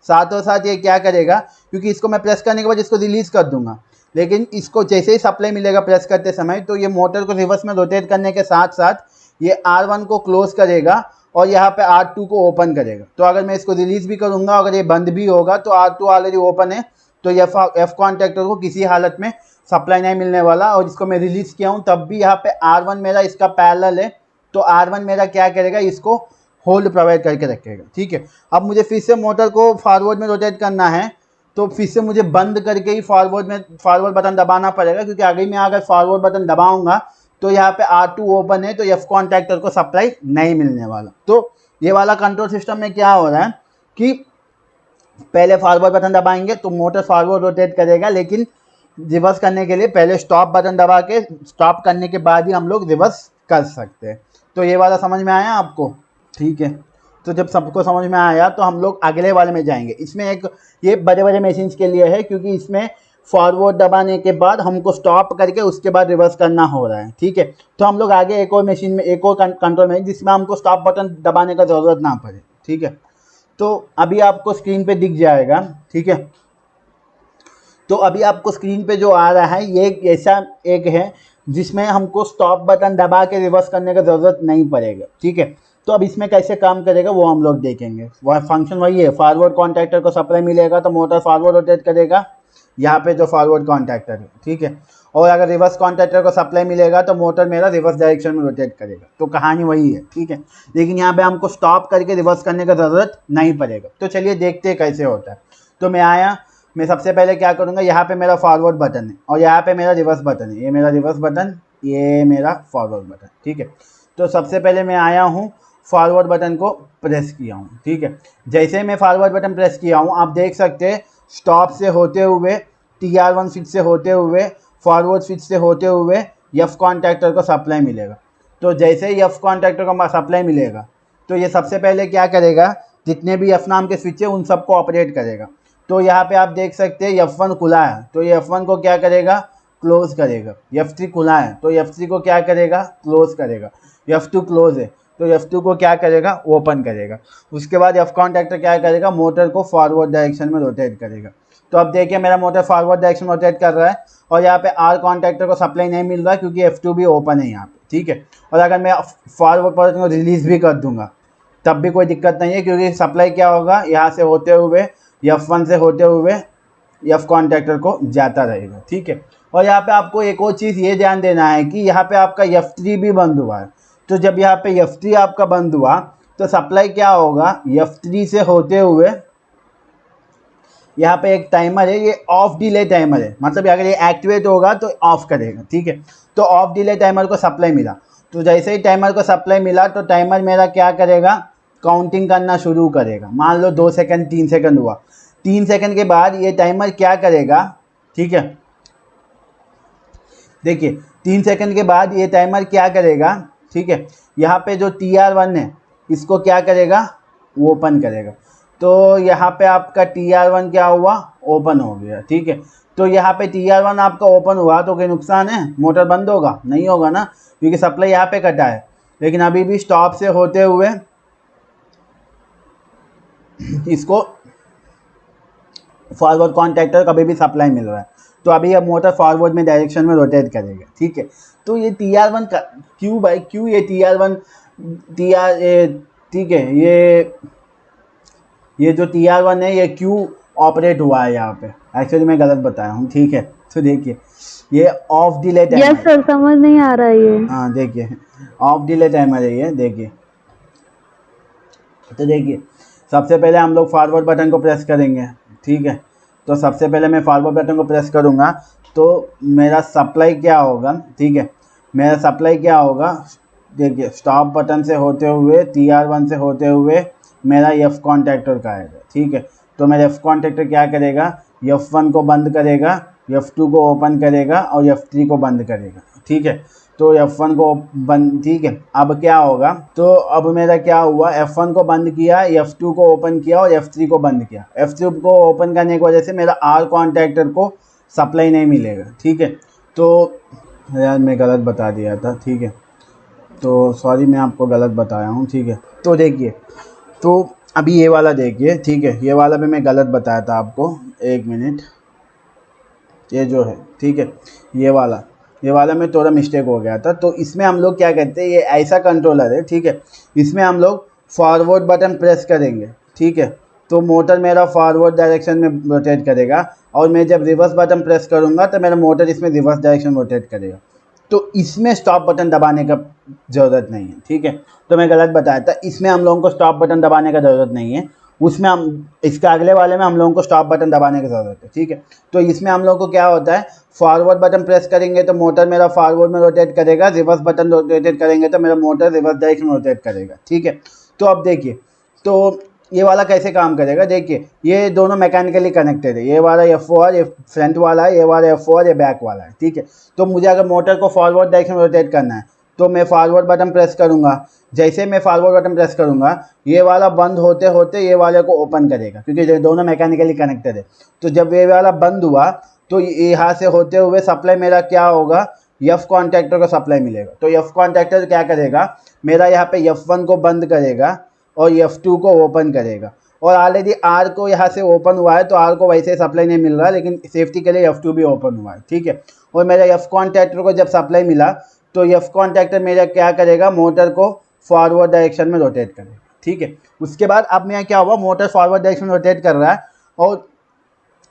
साथों साथ ये क्या करेगा, क्योंकि इसको मैं प्रेस करने के बाद इसको रिलीज़ कर दूंगा, लेकिन इसको जैसे ही सप्लाई मिलेगा प्रेस करते समय, तो ये मोटर को रिवर्स में रोटेट करने के साथ साथ ये R1 को क्लोज करेगा और यहाँ पे R2 को ओपन करेगा। तो अगर मैं इसको रिलीज़ भी करूँगा, अगर ये बंद भी होगा तो R2 ऑलरेडी ओपन है, तो एफ कॉन्टैक्टर को किसी हालत में सप्लाई नहीं मिलने वाला। और जिसको मैं रिलीज़ किया हूँ तब भी यहाँ पे R1 मेरा इसका पैरेलल है, तो R1 मेरा क्या करेगा, इसको होल्ड प्रोवाइड करके रखेगा, ठीक है। अब मुझे फिर से मोटर को फॉरवर्ड में रोटेट करना है, तो फिर से मुझे बंद करके ही फॉरवर्ड बटन दबाना पड़ेगा, क्योंकि आगे मैं अगर फॉरवर्ड बटन दबाऊंगा तो यहाँ पे R2 ओपन है, तो एफ कॉन्टैक्टर को सप्लाई नहीं मिलने वाला। तो ये वाला कंट्रोल सिस्टम में क्या हो रहा है कि पहले फॉरवर्ड बटन दबाएंगे तो मोटर फॉरवर्ड रोटेट करेगा, लेकिन रिवर्स करने के लिए पहले स्टॉप बटन दबा के स्टॉप करने के बाद ही हम लोग रिवर्स कर सकते हैं। तो ये वाला समझ में आया आपको? ठीक है, तो जब सबको समझ में आया तो हम लोग अगले वाले में जाएंगे। इसमें एक ये बड़े बड़े मशीन्स के लिए है, क्योंकि इसमें फॉरवर्ड दबाने के बाद हमको स्टॉप करके उसके बाद रिवर्स करना हो रहा है। ठीक है, तो हम लोग आगे एक और मशीन में, एक और कंट्रोल में जिसमें हमको स्टॉप बटन दबाने का ज़रूरत ना पड़े। ठीक है, तो अभी आपको स्क्रीन पे दिख जाएगा। ठीक है, तो अभी आपको स्क्रीन पे जो आ रहा है ये ऐसा एक है जिसमें हमको स्टॉप बटन दबा के रिवर्स करने का ज़रूरत नहीं पड़ेगा। ठीक है, तो अब इसमें कैसे काम करेगा वो हम लोग देखेंगे। वह फंक्शन वही है, फॉरवर्ड कॉन्टैक्टर को सप्लाई मिलेगा तो मोटर फॉरवर्ड रोटेट करेगा, यहाँ पे जो फॉरवर्ड कॉन्टैक्टर है। ठीक है, और अगर रिवर्स कॉन्टैक्टर को सप्लाई मिलेगा तो मोटर मेरा रिवर्स डायरेक्शन में रोटेट करेगा। तो कहानी वही है। ठीक है, लेकिन यहाँ पे हमको स्टॉप करके रिवर्स करने का ज़रूरत नहीं पड़ेगा। तो चलिए देखते हैं कैसे होता है। तो मैं सबसे पहले क्या करूँगा, यहाँ पे मेरा फॉरवर्ड बटन है और यहाँ पे मेरा रिवर्स बटन है। ये मेरा रिवर्स बटन, ये मेरा फॉरवर्ड बटन। ठीक है, तो सबसे पहले मैं आया हूँ, फॉरवर्ड बटन को प्रेस किया हूँ। ठीक है, जैसे मैं फॉरवर्ड बटन प्रेस किया हूँ आप देख सकते हैं स्टॉप से होते हुए, TR1 स्विच से होते हुए, फॉरवर्ड स्विच से होते हुए एफ कॉन्टैक्टर को सप्लाई मिलेगा। तो जैसे ही एफ कॉन्टैक्टर को सप्लाई मिलेगा तो ये सबसे पहले क्या करेगा, जितने भी एफ नाम के स्विच है उन सबको ऑपरेट करेगा। तो यहाँ पे आप देख सकते हैं F1 खुला है तो ये F1 को क्या करेगा, क्लोज करेगा। F3 खुला है तो F3 को क्या करेगा, क्लोज करेगा। F2 क्लोज है तो F2 को क्या करेगा, ओपन करेगा। उसके बाद एफ कॉन्टैक्टर क्या करेगा, मोटर को फॉरवर्ड डायरेक्शन में रोटेट करेगा। तो अब देखिए मेरा मोटर फॉरवर्ड डायरेक्शन में रोटेट कर रहा है और यहाँ पे आर कॉन्टैक्टर को सप्लाई नहीं मिल रहा है क्योंकि F2 भी ओपन है यहाँ पे। ठीक है, और अगर मैं फॉरवर्ड बटन को रिलीज़ भी कर दूंगा तब भी कोई दिक्कत नहीं है, क्योंकि सप्लाई क्या होगा, यहाँ से होते हुए F1 से होते हुए एफ कॉन्टैक्टर को जाता रहेगा। ठीक है, और यहाँ पे आपको एक और चीज़ ये ध्यान देना है कि यहाँ पे आपका F3 भी बंद हुआ है। तो जब यहाँ पे F3 आपका बंद हुआ तो सप्लाई क्या होगा, F3 से होते हुए यहाँ पे एक टाइमर है, ये ऑफ डिले टाइमर है, मतलब अगर ये एक्टिवेट होगा तो ऑफ करेगा। ठीक है, तो ऑफ डिले टाइमर को सप्लाई मिला, तो जैसे ही टाइमर को सप्लाई मिला तो टाइमर मेरा क्या करेगा, काउंटिंग करना शुरू करेगा। मान लो 2 सेकंड 3 सेकंड हुआ, 3 सेकंड के बाद ये टाइमर क्या करेगा। ठीक है, देखिए 3 सेकंड के बाद ये टाइमर क्या करेगा। ठीक है, यहाँ पे जो TR1 है इसको क्या करेगा, ओपन करेगा। तो यहाँ पे आपका TR1 क्या हुआ, ओपन हो गया। ठीक है, तो यहाँ पे TR1 आपका ओपन हुआ तो कोई नुकसान है, मोटर बंद होगा नहीं होगा ना, क्योंकि सप्लाई यहाँ पे कटा है। लेकिन अभी भी स्टॉप से होते हुए इसको फॉरवर्ड कॉन्टैक्टर कभी भी सप्लाई मिल रहा है, तो अभी अब मोटर फॉरवर्ड में डायरेक्शन में रोटेट करेगा। ठीक है, तो ये TR1 का क्यों ये TR1 ठीक है, ये जो TR1 है ये क्यों ऑपरेट हुआ है यहाँ पे, एक्चुअली मैं गलत बताया हूँ। ठीक है, तो देखिए ये of delay timer. Yes sir, समझ नहीं आ रहा है ये। हाँ देखिए ऑफ डिले टाइमर है ये, देखिए। तो देखिए सबसे पहले हम लोग फॉरवर्ड बटन को प्रेस करेंगे। ठीक है, तो सबसे पहले मैं फॉरवर्ड बटन को प्रेस करूँगा तो मेरा सप्लाई क्या होगा। ठीक है, मेरा सप्लाई क्या होगा, देखिए स्टॉप बटन से होते हुए TR1 से होते हुए मेरा एफ कॉन्टैक्टर का आएगा। ठीक है, तो मेरा एफ कॉन्टैक्टर क्या करेगा, F1 को बंद करेगा, F2 को ओपन करेगा और F3 को बंद करेगा। ठीक है, तो F1 को बंद, ठीक है। अब क्या होगा, तो अब मेरा क्या हुआ, F1 को बंद किया, F2 को ओपन किया और F3 को बंद किया। F3 को ओपन करने की वजह से मेरा आर कॉन्टैक्टर को सप्लाई नहीं मिलेगा। ठीक है, तो यार मैं गलत बता दिया था। ठीक है, तो सॉरी मैं आपको गलत बताया हूँ। ठीक है, तो देखिए, तो अभी ये वाला देखिए। ठीक है, ये वाला भी मैं गलत बताया था आपको, एक मिनट, ये जो है, ठीक है, ये वाला में थोड़ा मिस्टेक हो गया था। तो इसमें हम लोग क्या करते हैं, ये ऐसा कंट्रोलर है। ठीक है, इसमें हम लोग फॉरवर्ड बटन प्रेस करेंगे। ठीक है, तो मोटर मेरा फॉरवर्ड डायरेक्शन में रोटेट करेगा और मैं जब रिवर्स बटन प्रेस करूँगा तो मेरा मोटर इसमें रिवर्स डायरेक्शन रोटेट करेगा। तो इसमें स्टॉप बटन दबाने का ज़रूरत नहीं है। ठीक है, तो मैं गलत बताया था, इसमें हम लोगों को स्टॉप बटन दबाने का ज़रूरत नहीं है, उसमें हम इसका अगले वाले में हम लोगों को स्टॉप बटन दबाने की ज़रूरत है। ठीक है, तो इसमें हम लोगों को क्या होता है, फॉरवर्ड बटन प्रेस करेंगे तो मोटर मेरा फॉरवर्ड में रोटेट करेगा, रिवर्स बटन रोटेट करेंगे तो मेरा मोटर रिवर्स डायरेक्शन में रोटेट करेगा। ठीक है, तो अब देखिए, तो ये वाला कैसे काम करेगा, देखिए ये दोनों मैकेनिकली कनेक्टेड है, ये वाला F4 ये फ्रंट वाला है, ये वाला F4 ये बैक वाला है, ठीक है। तो मुझे अगर मोटर को फॉरवर्ड डायरेक्शन रोटेट करना है तो मैं फॉरवर्ड बटन प्रेस करूँगा। जैसे मैं फॉरवर्ड बटन प्रेस करूँगा ये वाला बंद होते होते ये वाले को ओपन करेगा, क्योंकि ये दोनों मैकेनिकली कनेक्टेड है। तो जब ये वाला बंद हुआ तो यहाँ से होते हुए सप्लाई मेरा क्या होगा, F कॉन्टैक्टर को सप्लाई मिलेगा। तो F कॉन्टैक्टर क्या करेगा, मेरा यहाँ पे F1 को बंद करेगा और F2 को ओपन करेगा। और ऑलरेडी R को यहाँ से ओपन हुआ है तो R को वैसे सप्लाई नहीं मिल रहा, लेकिन सेफ्टी के लिए F2 भी ओपन हुआ है, ठीक है। और मेरा F कॉन्टैक्टर को जब सप्लाई मिला तो F कॉन्टैक्टर मेरा क्या करेगा, मोटर को फॉरवर्ड डायरेक्शन में रोटेट करेगा, ठीक है। उसके बाद अब मेरा क्या हुआ, मोटर फॉरवर्ड डायरेक्शन में रोटेट कर रहा है और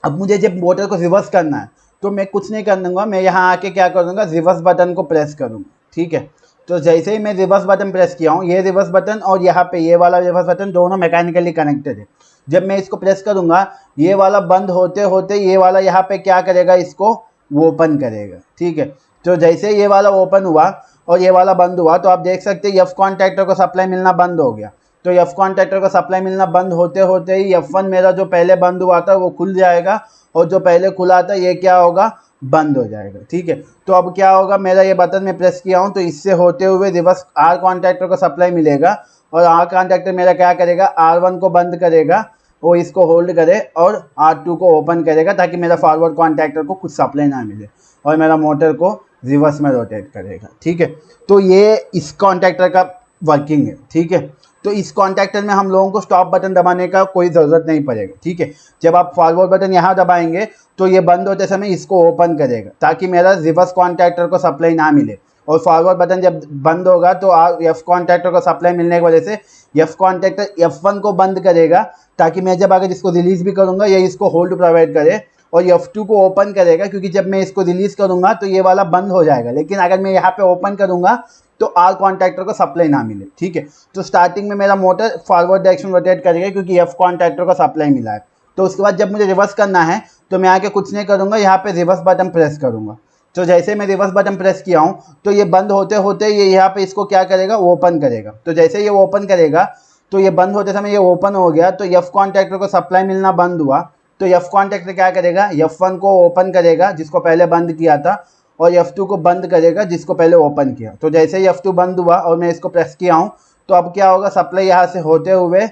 अब मुझे जब मोटर को रिवर्स करना है तो मैं कुछ नहीं कर दूँगा, मैं यहाँ आके क्या करूँगा, रिवर्स बटन को प्रेस करूँगा, ठीक है। तो जैसे ही मैं रिवर्स बटन प्रेस किया हूँ, ये रिवर्स बटन और यहाँ पे ये वाला रिवर्स बटन दोनों मैकेनिकली कनेक्टेड है। जब मैं इसको प्रेस करूँगा ये वाला बंद होते होते ये वाला यहाँ पे क्या करेगा, इसको ओपन करेगा, ठीक है। तो जैसे ये वाला ओपन हुआ और ये वाला बंद हुआ तो आप देख सकते हैं F कॉन्टैक्टर को सप्लाई मिलना बंद हो गया। तो F कॉन्टैक्टर को सप्लाई मिलना बंद होते होते ही F1 मेरा जो पहले बंद हुआ था वो खुल जाएगा और जो पहले खुला था ये क्या होगा, बंद हो जाएगा, ठीक है। तो अब क्या होगा, मेरा ये बटन में प्रेस किया हूँ तो इससे होते हुए रिवर्स R कॉन्टैक्टर को सप्लाई मिलेगा और R कॉन्टैक्टर मेरा क्या करेगा, R1 को बंद करेगा, वो इसको होल्ड करे और R2 को ओपन करेगा ताकि मेरा फॉरवर्ड कॉन्टैक्टर को कुछ सप्लाई ना मिले और मेरा मोटर को रिवर्स में रोटेट करेगा, ठीक है। तो ये इस कॉन्टैक्टर का वर्किंग है, ठीक है। तो इस कॉन्टैक्टर में हम लोगों को स्टॉप बटन दबाने का कोई ज़रूरत नहीं पड़ेगा, ठीक है। जब आप फॉरवर्ड बटन यहाँ दबाएंगे तो ये बंद होते समय इसको ओपन करेगा ताकि मेरा रिवर्स कॉन्टैक्टर को सप्लाई ना मिले, और फॉरवर्ड बटन जब बंद होगा तो F कॉन्टैक्टर को सप्लाई मिलने की वजह से F कॉन्टैक्टर F1 को बंद करेगा ताकि मैं जब अगर इसको रिलीज़ भी करूँगा ये इसको होल्ड प्रोवाइड करे, और F2 को ओपन करेगा क्योंकि जब मैं इसको रिलीज़ करूँगा तो ये वाला बंद हो जाएगा, लेकिन अगर मैं यहाँ पे ओपन करूँगा तो R कॉन्टैक्टर को सप्लाई ना मिले, ठीक है। तो स्टार्टिंग में मेरा मोटर फॉरवर्ड डायरेक्शन रोटेट करेगा क्योंकि F कॉन्टैक्टर को सप्लाई मिला है। तो उसके बाद जब मुझे रिवर्स करना है तो मैं आके कुछ नहीं करूँगा, यहाँ पे रिवर्स बटन प्रेस करूँगा। तो जैसे मैं रिवर्स बटन प्रेस किया हूँ तो ये बंद होते होते ये यहाँ पे इसको क्या करेगा, ओपन करेगा। तो जैसे ये ओपन करेगा तो ये बंद होते समय ये ओपन हो गया तो F कॉन्टैक्टर को सप्लाई मिलना बंद हुआ। तो F कॉन्टैक्टर क्या करेगा, F1 को ओपन करेगा जिसको पहले बंद किया था और F2 को बंद करेगा जिसको पहले ओपन किया। तो जैसे ही F2 बंद हुआ और मैं इसको प्रेस किया हूँ तो अब क्या होगा, सप्लाई यहाँ से होते हुए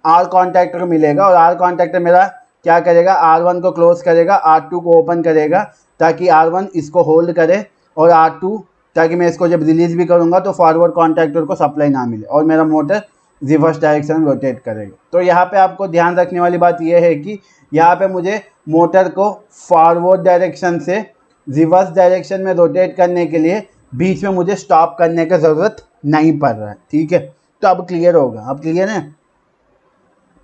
R कॉन्टैक्टर को मिलेगा और R कॉन्टैक्टर मेरा क्या करेगा, R1 को क्लोज करेगा, R2 को ओपन करेगा ताकि R1 इसको होल्ड करे और R2 ताकि मैं इसको जब रिलीज़ भी करूँगा तो फॉरवर्ड कॉन्टैक्टर को सप्लाई ना मिले और मेरा मोटर रिवर्स डायरेक्शन में रोटेट करेगा। तो यहाँ पे आपको ध्यान रखने वाली बात यह है कि यहाँ पे मुझे मोटर को फॉरवर्ड डायरेक्शन से रिवर्स डायरेक्शन में रोटेट करने के लिए बीच में मुझे स्टॉप करने की ज़रूरत नहीं पड़ रहा है, ठीक है। तो अब क्लियर होगा, अब क्लियर है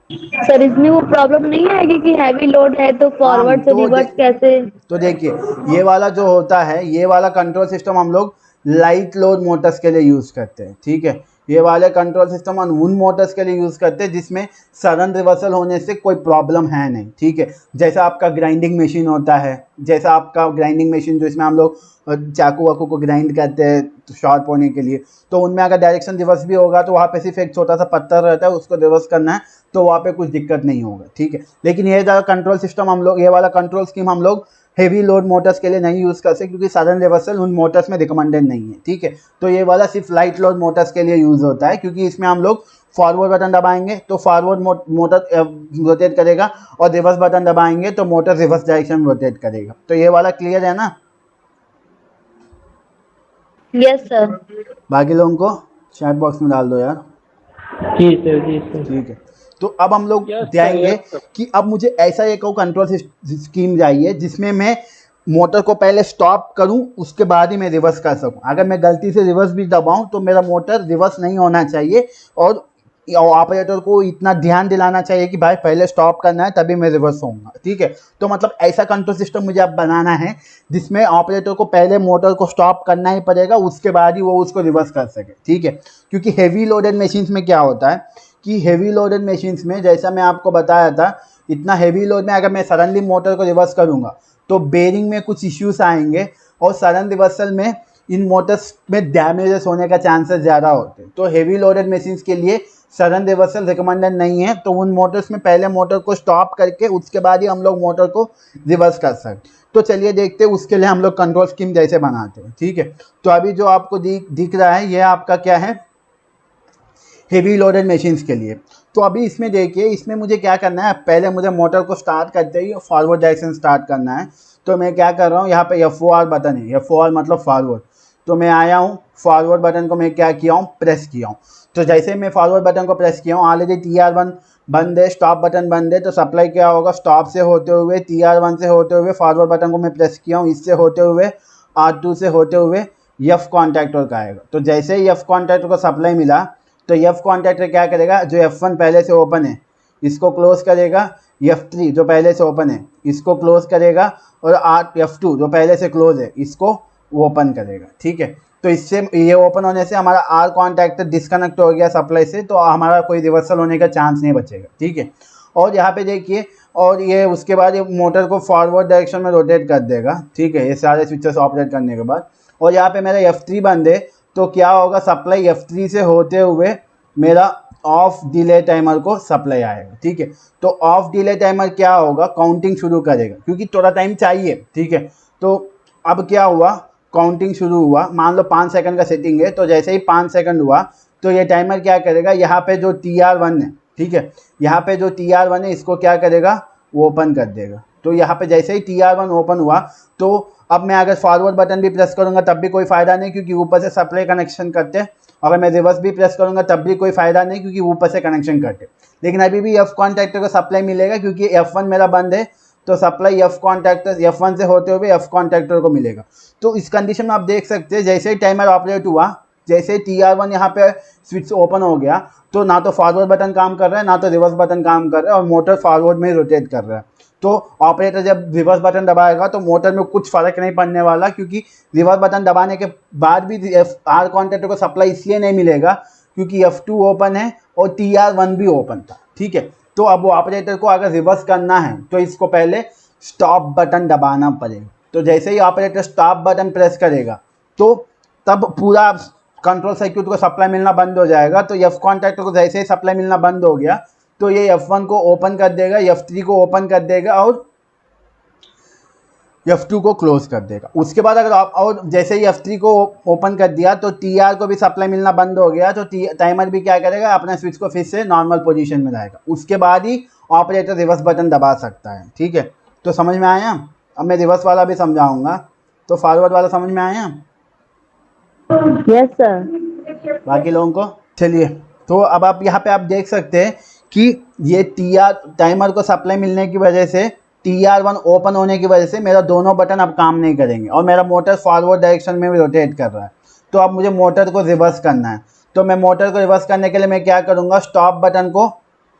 सर इसमें वो प्रॉब्लम नहीं आएगी कि हैवी लोड है तो फॉरवर्ड से तो रिवर्स कैसे? तो देखिए ये वाला जो होता है, ये वाला कंट्रोल सिस्टम हम लोग लाइट लोड मोटर्स के लिए यूज़ करते हैं, ठीक है। ये वाले कंट्रोल सिस्टम हम उन मोटर्स के लिए यूज़ करते हैं जिसमें सडन रिवर्सल होने से कोई प्रॉब्लम है नहीं, ठीक है। जैसा आपका ग्राइंडिंग मशीन होता है, जैसा आपका ग्राइंडिंग मशीन जो इसमें हम लोग चाकू वाकू को ग्राइंड करते हैं तो शार्प होने के लिए, तो उनमें अगर डायरेक्शन रिवर्स भी होगा तो वहाँ पे सिर्फ एक छोटा सा पत्थर रहता है, उसको रिवर्स करना है तो वहाँ पे कुछ दिक्कत नहीं होगा, ठीक है। लेकिन ये ज़्यादा कंट्रोल सिस्टम हम लोग, ये वाला कंट्रोल स्कीम हम लोग हेवी लोड मोटर्स के लिए नहीं यूज़ कर सकते क्योंकि सडन रिवर्सल उन मोटर्स में रिकमेंडेड नहीं है, ठीक है। तो ये वाला सिर्फ लाइट लोड मोटर्स के लिए यूज़ होता है क्योंकि इसमें हम लोग फॉरवर्ड बटन दबाएंगे तो फॉरवर्ड मोटर रोटेट करेगा और रिवर्स बटन दबाएंगे तो मोटर रिवर्स डायरेक्शन में रोटेट करेगा। तो ये वाला क्लियर है ना? Yes sir. बाकी लोगों को चैट बॉक्स में डाल दो यार। जी सर, जी सर। ठीक है, तो अब हम लोग Yes, sir, जाएंगे yes, sir. कि अब मुझे ऐसा एक कंट्रोल स्कीम चाहिए जिसमें मैं मोटर को पहले स्टॉप करूं उसके बाद ही मैं रिवर्स कर सकूं। अगर मैं गलती से रिवर्स भी दबाऊं तो मेरा मोटर रिवर्स नहीं होना चाहिए और ऑपरेटर को इतना ध्यान दिलाना चाहिए कि भाई पहले स्टॉप करना है तभी मैं रिवर्स होऊंगा, ठीक है। तो मतलब ऐसा कंट्रोल सिस्टम मुझे अब बनाना है जिसमें ऑपरेटर को पहले मोटर को स्टॉप करना ही पड़ेगा, उसके बाद ही वो उसको रिवर्स कर सके, ठीक है। क्योंकि हेवी लोडेड मशीन्स में क्या होता है कि हेवी लोडेड मशीन्स में जैसा मैं आपको बताया था, इतना हेवी लोड में अगर मैं सडनली मोटर को रिवर्स करूँगा तो बेरिंग में कुछ इश्यूज आएंगे और सडन रिवर्सल में इन मोटर्स में डैमेजेस होने का चांसेस ज़्यादा होते हैं। तो हेवी लोडेड मशीन्स के लिए सडन रिवर्सल रिकमेंडेड नहीं है, तो उन मोटर्स में पहले मोटर को स्टॉप करके उसके बाद ही हम लोग मोटर को रिवर्स कर सकते। तो चलिए देखते हैं उसके लिए हम लोग कंट्रोल स्कीम जैसे बनाते हैं, ठीक है। तो अभी जो आपको दिख रहा है ये आपका क्या है, हेवी लोडेड मशीन्स के लिए। तो अभी इसमें देखिए, इसमें मुझे क्या करना है, पहले मुझे मोटर को स्टार्ट करते ही फॉरवर्ड डायरेक्शन स्टार्ट करना है। तो मैं क्या कर रहा हूँ, यहाँ पे F4 बटन है, F4 मतलब फॉरवर्ड। तो मैं आया हूँ, फॉरवर्ड बटन को मैं क्या किया हूँ, प्रेस किया हूँ। तो जैसे मैं फॉरवर्ड बटन को प्रेस किया हूँ, ऑलरेडी TR1 बंद है, स्टॉप बटन बंद है, तो सप्लाई क्या होगा, स्टॉप से होते हुए TR1 से होते हुए फॉरवर्ड बटन को मैं प्रेस किया हूँ, इससे होते हुए R2 से होते हुए F कॉन्टैक्टर का आएगा। तो जैसे ही F कॉन्टैक्टर को सप्लाई मिला, तो F कॉन्टैक्टर क्या करेगा, जो F1 पहले से ओपन है इसको क्लोज करेगा, F3 जो पहले से ओपन है इसको क्लोज करेगा, और F2 जो पहले से क्लोज है इसको ओपन करेगा, ठीक है। तो इससे ये ओपन होने से हमारा R कॉन्टैक्टर डिस्कनेक्ट हो गया सप्लाई से, तो हमारा कोई रिवर्सल होने का चांस नहीं बचेगा, ठीक है। और यहाँ पे देखिए, और ये उसके बाद ये मोटर को फॉरवर्ड डायरेक्शन में रोटेट कर देगा, ठीक है, ये सारे स्विचेस ऑपरेट करने के बाद। और यहाँ पे मेरा F3 बंद है, तो क्या होगा, सप्लाई F3 से होते हुए मेरा ऑफ डिले टाइमर को सप्लाई आएगा, ठीक है। तो ऑफ डिले टाइमर क्या होगा, काउंटिंग शुरू करेगा, क्योंकि थोड़ा टाइम चाहिए, ठीक है। तो अब क्या हुआ, काउंटिंग शुरू हुआ, मान लो 5 सेकंड का सेटिंग है, तो जैसे ही 5 सेकंड हुआ तो ये टाइमर क्या करेगा, यहाँ पे जो TR1 है, ठीक है, यहाँ पे जो TR1 है इसको क्या करेगा, ओपन कर देगा। तो यहाँ पे जैसे ही TR1 ओपन हुआ, तो अब मैं अगर फॉरवर्ड बटन भी प्रेस करूँगा तब भी कोई फ़ायदा नहीं, क्योंकि ऊपर से सप्लाई कनेक्शन करते हैं। अगर मैं रिवर्स भी प्रेस करूँगा तब भी कोई फ़ायदा नहीं, क्योंकि ऊपर से कनेक्शन करते। लेकिन अभी भी F कॉन्टैक्टर को सप्लाई मिलेगा, क्योंकि F1 मेरा बंद है, तो सप्लाई F कॉन्टैक्टर F1 से होते हुए F कॉन्टैक्टर को मिलेगा। तो इस कंडीशन में आप देख सकते हैं, जैसे ही टाइमर ऑपरेट हुआ, जैसे ही TR1 यहाँ पे स्विच ओपन हो गया, तो ना तो फॉरवर्ड बटन काम कर रहा है, ना तो रिवर्स बटन काम कर रहा है, और मोटर फॉरवर्ड में ही रोटेट कर रहा है। तो ऑपरेटर जब रिवर्स बटन दबाएगा तो मोटर में कुछ फ़र्क नहीं पड़ने वाला, क्योंकि रिवर्स बटन दबाने के बाद भी R कॉन्टैक्टर को सप्लाई इसलिए नहीं मिलेगा क्योंकि F2 ओपन है और TR1 भी ओपन था, ठीक है। तो अब वो ऑपरेटर को अगर रिवर्स करना है तो इसको पहले स्टॉप बटन दबाना पड़ेगा। तो जैसे ही ऑपरेटर स्टॉप बटन प्रेस करेगा, तो तब पूरा कंट्रोल सर्किट को सप्लाई मिलना बंद हो जाएगा। तो F कॉन्टैक्टर को जैसे ही सप्लाई मिलना बंद हो गया, तो ये F1 को ओपन कर देगा, F3 को ओपन कर देगा, और F2 को क्लोज कर देगा। उसके बाद अगर आप, और जैसे ही F3 को ओपन कर दिया तो TR को भी सप्लाई मिलना बंद हो गया, तो टाइमर भी क्या करेगा, अपना स्विच को फिर से नॉर्मल पोजीशन में लाएगा। उसके बाद ही ऑपरेटर रिवर्स बटन दबा सकता है, ठीक है। तो समझ में आया। अब मैं रिवर्स वाला भी समझाऊंगा, तो फॉरवर्ड वाला समझ में आया। Yes sir. बाकी लोगों को चलिए, तो अब आप यहाँ पे आप देख सकते हैं कि ये टाइमर को सप्लाई मिलने की वजह से, TR1 ओपन होने की वजह से मेरा दोनों बटन अब काम नहीं करेंगे, और मेरा मोटर फॉरवर्ड डायरेक्शन में भी रोटेट कर रहा है। तो अब मुझे मोटर को रिवर्स करना है, तो मैं मोटर को रिवर्स करने के लिए मैं क्या करूँगा, स्टॉप बटन को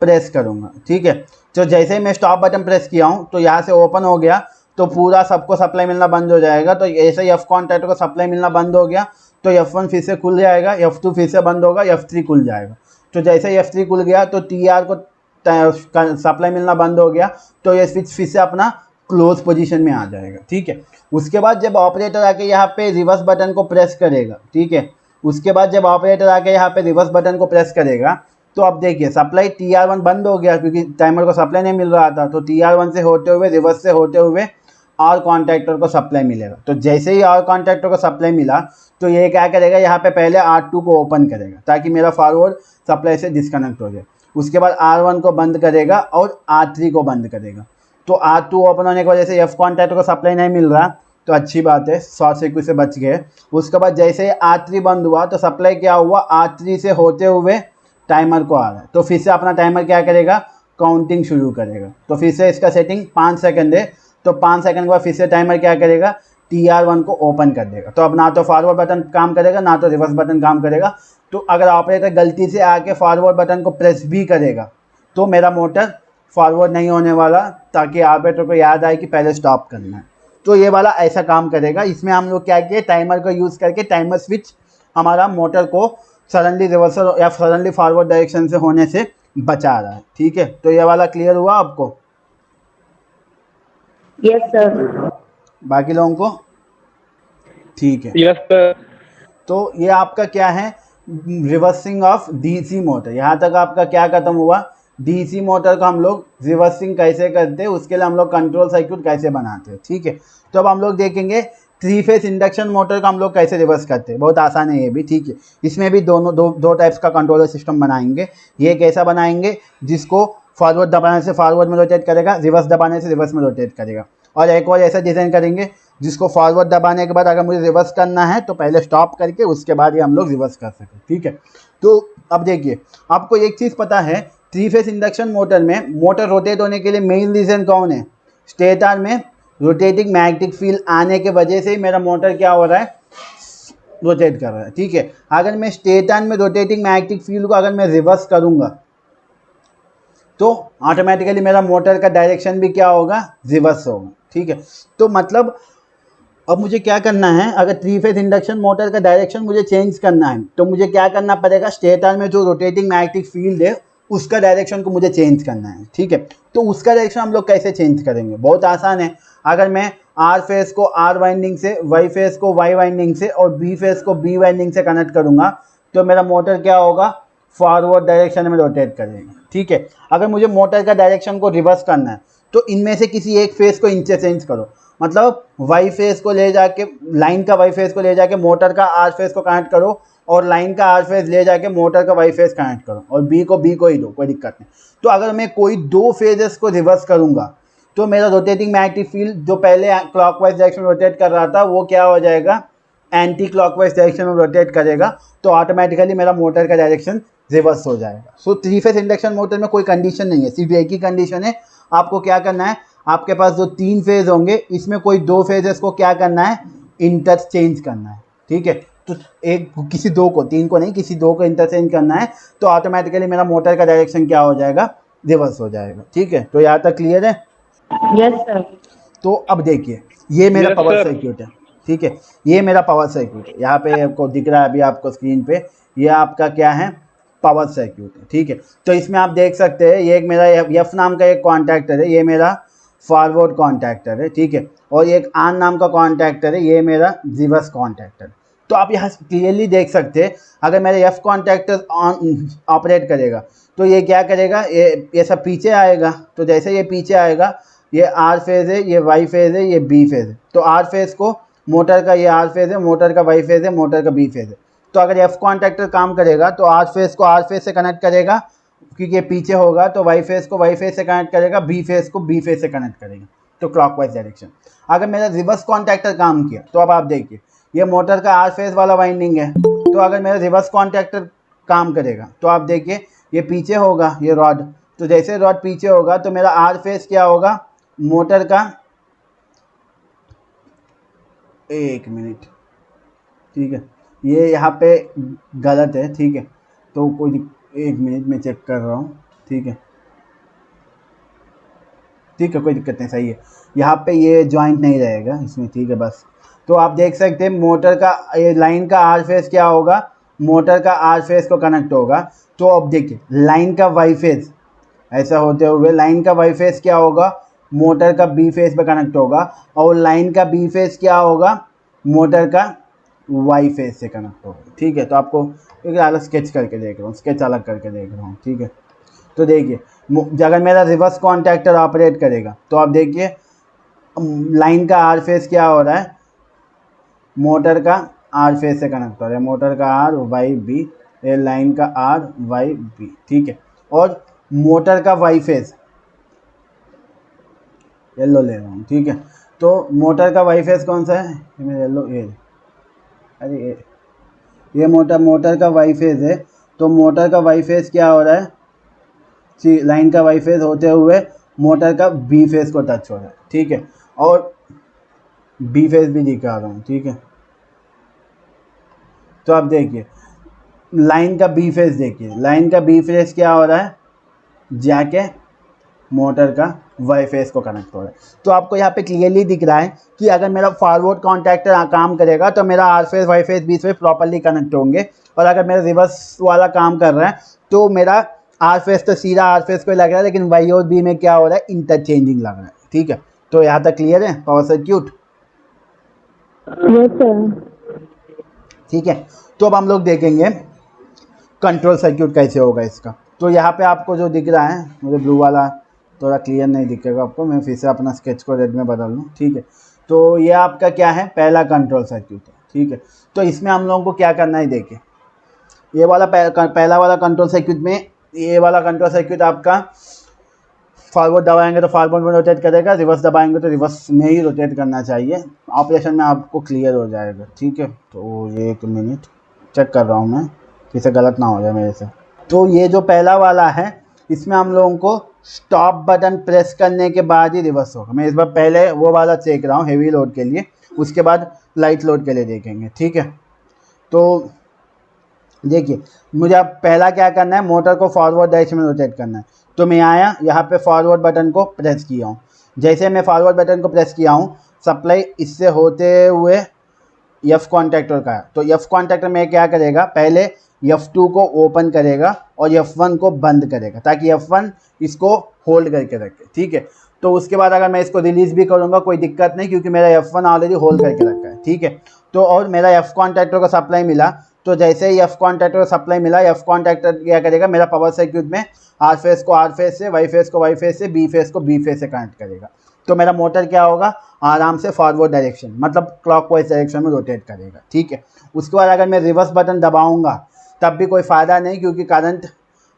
प्रेस करूँगा, ठीक है। तो जैसे ही मैं स्टॉप बटन प्रेस किया हूँ, तो यहाँ से ओपन हो गया, तो पूरा सबको सप्लाई मिलना बंद हो जाएगा। तो ऐसे ही F कॉन्टैक्टर को सप्लाई मिलना बंद हो गया, तो F1 फिर से खुल जाएगा, F2 फिर से बंद होगा, F3 खुल जाएगा। तो जैसे ही F3 खुल गया, तो TR को सप्लाई मिलना बंद हो गया, तो ये स्विच फिर से अपना क्लोज पोजीशन में आ जाएगा, ठीक है। उसके बाद जब ऑपरेटर आके यहाँ पे रिवर्स बटन को प्रेस करेगा, ठीक है, उसके बाद जब ऑपरेटर आके यहाँ पे रिवर्स बटन को प्रेस करेगा, तो अब देखिए सप्लाई TR1 बंद हो गया, क्योंकि टाइमर को सप्लाई नहीं मिल रहा था। तो TR1 से होते हुए, रिवर्स से होते हुए R कॉन्टैक्टर को सप्लाई मिलेगा। तो जैसे ही R कॉन्टैक्टर को सप्लाई मिला, तो ये क्या करेगा, यहाँ पे पहले R2 को ओपन करेगा ताकि मेरा फॉरवर्ड सप्लाई से डिस्कनेक्ट हो जाए। उसके बाद R1 को बंद करेगा और R3 को बंद करेगा। तो R2 ओपन होने की वजह से F कॉन्टैक्टर को सप्लाई नहीं मिल रहा, तो अच्छी बात है, शॉर्ट सर्किट से बच गए। उसके बाद जैसे ही R3 बंद हुआ, तो सप्लाई क्या हुआ, R3 से होते हुए टाइमर को आ रहा है। तो फिर से अपना टाइमर क्या करेगा, काउंटिंग शुरू करेगा। तो फिर से इसका सेटिंग 5 सेकंड है, तो 5 सेकंड के बाद फिर से टाइमर क्या करेगा, TR1 को ओपन कर देगा। तो अब ना तो फॉरवर्ड बटन काम करेगा, ना तो रिवर्स बटन काम करेगा। तो अगर ऑपरेटर गलती से आके फॉरवर्ड बटन को प्रेस भी करेगा, तो मेरा मोटर फॉरवर्ड नहीं होने वाला, ताकि ऑपरेटर को याद आए कि पहले स्टॉप करना है। तो ये वाला ऐसा काम करेगा। इसमें हम लोग क्या किए, टाइमर को यूज़ करके टाइमर स्विच हमारा मोटर को सडनली रिवर्सल या सडनली फॉरवर्ड डायरेक्शन से होने से बचा रहा है, ठीक है। तो ये वाला क्लियर हुआ आपको। Yes sir. बाकी लोगों को ठीक है। Yes sir. तो ये आपका क्या है, रिवर्सिंग ऑफ डीसी मोटर। यहाँ तक आपका क्या खत्म हुआ, डीसी मोटर को हम लोग रिवर्सिंग कैसे करते हैं, उसके लिए हम लोग कंट्रोल सर्किट कैसे बनाते हैं, ठीक है। तो अब हम लोग देखेंगे 3 फेज इंडक्शन मोटर का हम लोग कैसे रिवर्स करते हैं। बहुत आसान है ये भी, ठीक है। इसमें भी दो टाइप्स का कंट्रोलर सिस्टम बनाएंगे। ये कैसा बनाएंगे, जिसको फॉरवर्ड दबाने से फॉरवर्ड में रोटेट करेगा, रिवर्स दबाने से रिवर्स में रोटेट करेगा। और एक और ऐसा डिज़ाइन करेंगे जिसको फॉरवर्ड दबाने के बाद अगर मुझे रिवर्स करना है तो पहले स्टॉप करके उसके बाद ही हम लोग रिवर्स कर सकें, ठीक है। तो अब देखिए, आपको एक चीज़ पता है, 3 फेज इंडक्शन मोटर में मोटर रोटेट होने के लिए मेन रीज़न कौन है, स्टेटर में रोटेटिंग मैग्नेटिक फील्ड आने के वजह से ही मेरा मोटर क्या हो रहा है, रोटेट कर रहा है, ठीक है। अगर मैं स्टेटर में रोटेटिंग मैग्नेटिक फील्ड को अगर मैं रिवर्स करूँगा तो ऑटोमेटिकली मेरा मोटर का डायरेक्शन भी क्या होगा, रिवर्स होगा, ठीक है। तो मतलब अब मुझे क्या करना है, अगर 3 फेज इंडक्शन मोटर का डायरेक्शन मुझे चेंज करना है तो मुझे क्या करना पड़ेगा, स्टेटर में जो रोटेटिंग मैग्नेटिक फील्ड है उसका डायरेक्शन को मुझे चेंज करना है, ठीक है। तो उसका डायरेक्शन हम लोग कैसे चेंज करेंगे, बहुत आसान है। अगर मैं आर फेज को आर वाइंडिंग से, वाई फेज को वाई वाइंडिंग से और बी फेज को बी वाइंडिंग से कनेक्ट करूँगा तो मेरा मोटर क्या होगा, फॉरवर्ड डायरेक्शन में रोटेट करेगा, ठीक है। अगर मुझे मोटर का डायरेक्शन को रिवर्स करना है तो इनमें से किसी एक फेज को इंटरचेंज करो, मतलब वाई फेज को ले जाके, लाइन का वाई फेज को ले जाके मोटर का आर फेज को कनेक्ट करो और लाइन का आर फेज ले जाके मोटर का वाई फेज कनेक्ट करो और बी को ही दो, कोई दिक्कत नहीं। तो अगर मैं कोई 2 फेजेस को रिवर्स करूँगा तो मेरा रोटेटिंग मैग्नेटिक फील्ड जो पहले क्लॉकवाइज डायरेक्शन में रोटेट कर रहा था वो क्या हो जाएगा, एंटी क्लॉकवाइज डायरेक्शन में रोटेट करेगा, तो ऑटोमेटिकली मेरा मोटर का डायरेक्शन रिवर्स हो जाएगा। सो 3 फेज इंडक्शन मोटर में कोई कंडीशन नहीं है, सिर्फ एक ही कंडीशन है, आपको क्या करना है, आपके पास जो 3 फेज होंगे इसमें कोई 2 फेजेस को क्या करना है, इंटरचेंज करना है, ठीक है। तो एक किसी 2 को, 3 को नहीं, किसी 2 को इंटरचेंज करना है तो ऑटोमेटिकली मेरा मोटर का डायरेक्शन क्या हो जाएगा, रिवर्स हो जाएगा, ठीक है। तो यहाँ तक क्लियर है। Yes sir. तो अब देखिए, ये मेरा Yes, पावर sir. सर्किट है, ठीक है। ये मेरा पावर सर्किट है, यहाँ पे आपको दिख रहा है अभी आपको स्क्रीन पे, ये आपका क्या है, पावर सर्किट है, ठीक है। तो इसमें आप देख सकते हैं, ये एक मेरा एफ नाम का एक कॉन्टैक्टर है, ये मेरा फॉरवर्ड कॉन्टैक्टर है, ठीक है। और ये एक आन नाम का कॉन्टैक्टर है, ये मेरा रिवर्स कॉन्टैक्टर। तो आप यहाँ क्लियरली देख सकते हैं, अगर मेरा एफ कॉन्टैक्टर ऑन ऑपरेट करेगा तो ये क्या करेगा, ये सब पीछे आएगा, तो जैसे ये पीछे आएगा, ये आर फेज़ है, ये वाई फेज़ है, ये बी फेज़ है। तो आर फेज़ को मोटर का, ये आर फेज़ है, मोटर का वाई फेज़ है, मोटर का बी फेज़ है। तो अगर एफ कॉन्टैक्टर काम करेगा तो आर फेज़ को आर फेज़ से कनेक्ट करेगा, क्योंकि ये पीछे होगा, तो वाई फेज़ को वाई फेज़ से कनेक्ट करेगा, बी फेज़ को बी फेज़ से कनेक्ट करेगा, तो क्लॉकवाइज डायरेक्शन। अगर मेरा रिवर्स कॉन्टैक्टर काम किया तो अब आप देखिए, ये मोटर का आर फेज़ वाला वाइंडिंग है, तो अगर मेरा रिवर्स कॉन्टैक्टर काम करेगा तो आप देखिए, ये पीछे होगा ये रॉड, तो जैसे रॉड पीछे होगा तो मेरा आर फेज़ क्या होगा, मोटर का, एक मिनट, ठीक है, ये यहाँ पे गलत है, ठीक है। तो एक मिनट में चेक कर रहा हूँ, ठीक है, ठीक है, कोई दिक्कत नहीं, सही है। यहाँ पे ये जॉइंट नहीं रहेगा इसमें, ठीक है, बस। तो आप देख सकते हैं मोटर का, ये लाइन का आर फेज़ क्या होगा, मोटर का आर फेज़ को कनेक्ट होगा। तो अब देखिए, लाइन का वाई फेज़ ऐसा होते हुए लाइन का वाई फेज़ क्या होगा, मोटर का बी फेज़ पे कनेक्ट होगा, और लाइन का बी फेज़ क्या होगा, मोटर का वाई फेज़ से कनेक्ट होगा, ठीक है। तो आपको एक अलग स्केच करके देख रहा हूँ, स्केच अलग करके देख रहा हूँ, ठीक है। तो देखिए, अगर मेरा रिवर्स कॉन्टैक्टर ऑपरेट करेगा तो आप देखिए, लाइन का आर फेज़ क्या हो रहा है, मोटर का आर फेज़ से कनेक्ट हो रहा है, मोटर का आर वाई बी, लाइन का आर वाई बी, ठीक है। और मोटर का वाई फेज़ येलो ले रहा हूँ, ठीक है। तो मोटर का वाई फेज़ कौन सा है, ये येलो, ये, अरे ये मोटर का वाई फेज़ है। तो मोटर का वाई फेज़ क्या हो रहा है, लाइन का वाई फेज़ होते हुए मोटर का बी फेज़ को टच हो रहा है, ठीक है। और बी फेज़ भी दिखा रहा हूँ, ठीक है। तो आप देखिए, लाइन का बी फेज़ देखिए, लाइन का बी फेज़ क्या हो रहा है, जाके मोटर का वाई फेज़ को कनेक्ट हो रहा है। तो आपको यहाँ पे क्लियरली दिख रहा है कि अगर मेरा फॉरवर्ड कॉन्टैक्टर काम करेगा तो मेरा R phase Y phase B phase properly connect होंगे, और अगर मेरा रिवर्स वाला काम कर रहा है तो मेरा आर फेज़ तो सीधा आर फेज़ को लग रहा है, लेकिन वाई और बी में क्या हो रहा है, इंटरचेंजिंग लग रहा है, ठीक है। तो यहाँ तक क्लियर है पावर सर्किट, यस सर। ठीक है। तो अब हम लोग देखेंगे कंट्रोल सर्किट कैसे होगा इसका। तो यहाँ पे आपको जो दिख रहा है, मुझे ब्लू वाला थोड़ा क्लियर नहीं दिखेगा आपको, मैं फिर से अपना स्केच को रेड में बदल लूँ, ठीक है। तो ये आपका क्या है, पहला कंट्रोल सर्किट है, ठीक है। तो इसमें हम लोगों को क्या करना है, देखिए ये वाला पहला वाला कंट्रोल सर्किट में, ये वाला कंट्रोल सर्किट आपका फॉरवर्ड दबाएंगे तो फॉरवर्ड में रोटेट करेगा, रिवर्स दबाएंगे तो रिवर्स में ही रोटेट करना चाहिए। ऑपरेशन में आपको क्लियर हो जाएगा, ठीक है। तो ये 1 मिनट चेक कर रहा हूँ मैं, किसी गलत ना हो जाए मेरे से। तो ये जो पहला वाला है, इसमें हम लोगों को स्टॉप बटन प्रेस करने के बाद ही रिवर्स होगा। मैं इस बार पहले वो वाला चेक रहा हूँ हेवी लोड के लिए, उसके बाद लाइट लोड के लिए देखेंगे, ठीक है। तो देखिए मुझे अब पहला क्या करना है, मोटर को फॉरवर्ड डायरेक्शन में रोटेट करना है। तो मैं आया यहाँ पे फॉरवर्ड बटन को प्रेस किया हूँ। जैसे मैं फॉरवर्ड बटन को प्रेस किया हूँ, सप्लाई इससे होते हुए एफ कॉन्टैक्टर का है। तो एफ कॉन्टैक्टर में क्या करेगा, पहले F2 को ओपन करेगा और F1 को बंद करेगा, ताकि F1 इसको होल्ड करके रखे, ठीक है। तो उसके बाद अगर मैं इसको रिलीज़ भी करूँगा कोई दिक्कत नहीं, क्योंकि मेरा F1 ऑलरेडी होल्ड करके रखा है, ठीक है। तो और मेरा एफ कॉन्टैक्टर को सप्लाई मिला, तो जैसे ही एफ कॉन्टैक्टर को सप्लाई मिला, एफ कॉन्टैक्टर क्या करेगा, मेरा पावर सर्किट में आर फेस को आर फेस से, वाई फेस को वाई फेस से, बी फेस को बी फेस से कनेक्ट करेगा। तो मेरा मोटर क्या होगा, आराम से फॉरवर्ड डायरेक्शन मतलब क्लॉकवाइज डायरेक्शन में रोटेट करेगा, ठीक है। उसके बाद अगर मैं रिवर्स बटन दबाऊंगा तब भी कोई फ़ायदा नहीं, क्योंकि करंट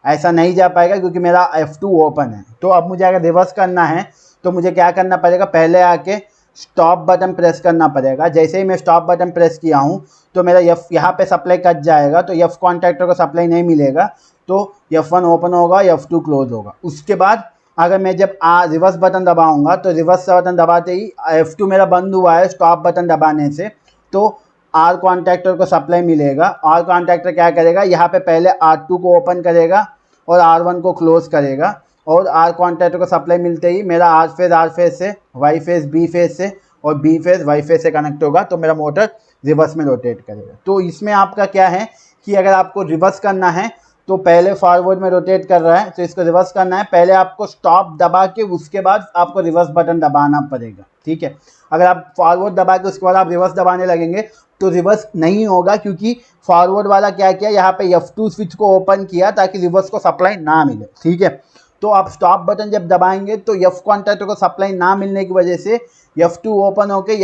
ऐसा नहीं जा पाएगा, क्योंकि मेरा F2 ओपन है। तो अब मुझे अगर रिवर्स करना है तो मुझे क्या करना पड़ेगा, पहले आके स्टॉप बटन प्रेस करना पड़ेगा। जैसे ही मैं स्टॉप बटन प्रेस किया हूँ तो मेरा यहाँ पे सप्लाई कट जाएगा, तो एफ कॉन्टैक्टर को सप्लाई नहीं मिलेगा, तो F1 ओपन होगा, F2 क्लोज होगा। उसके बाद अगर मैं जब रिवर्स बटन दबाऊंगा तो रिवर्स बटन दबाते ही F2 मेरा बंद हुआ है स्टॉप बटन दबाने से, तो आर कॉन्टैक्टर को सप्लाई मिलेगा। आर कॉन्टैक्टर क्या करेगा, यहाँ पे पहले R2 को ओपन करेगा और R1 को क्लोज करेगा, और आर कॉन्टैक्टर को सप्लाई मिलते ही मेरा आर फेस से, वाई फेस बी फेस से, और बी फेस वाई फेस से कनेक्ट होगा, तो मेरा मोटर रिवर्स में रोटेट करेगा। तो इसमें आपका क्या है कि अगर आपको रिवर्स करना है तो पहले फॉरवर्ड में रोटेट कर रहा है, तो इसको रिवर्स करना है, पहले आपको स्टॉप दबा के उसके बाद आपको रिवर्स बटन दबाना पड़ेगा, ठीक है। अगर आप फॉरवर्ड दबा के उसके बाद आप रिवर्स दबाने लगेंगे तो रिवर्स नहीं होगा, क्योंकि फॉरवर्ड वाला क्या किया, यहाँ पे F2 स्विच को ओपन किया ताकि रिवर्स को सप्लाई ना मिले, ठीक है। तो आप स्टॉप बटन जब दबाएंगे तो एफ कॉन्टैक्टर को सप्लाई ना मिलने की वजह से F2 ओपन होके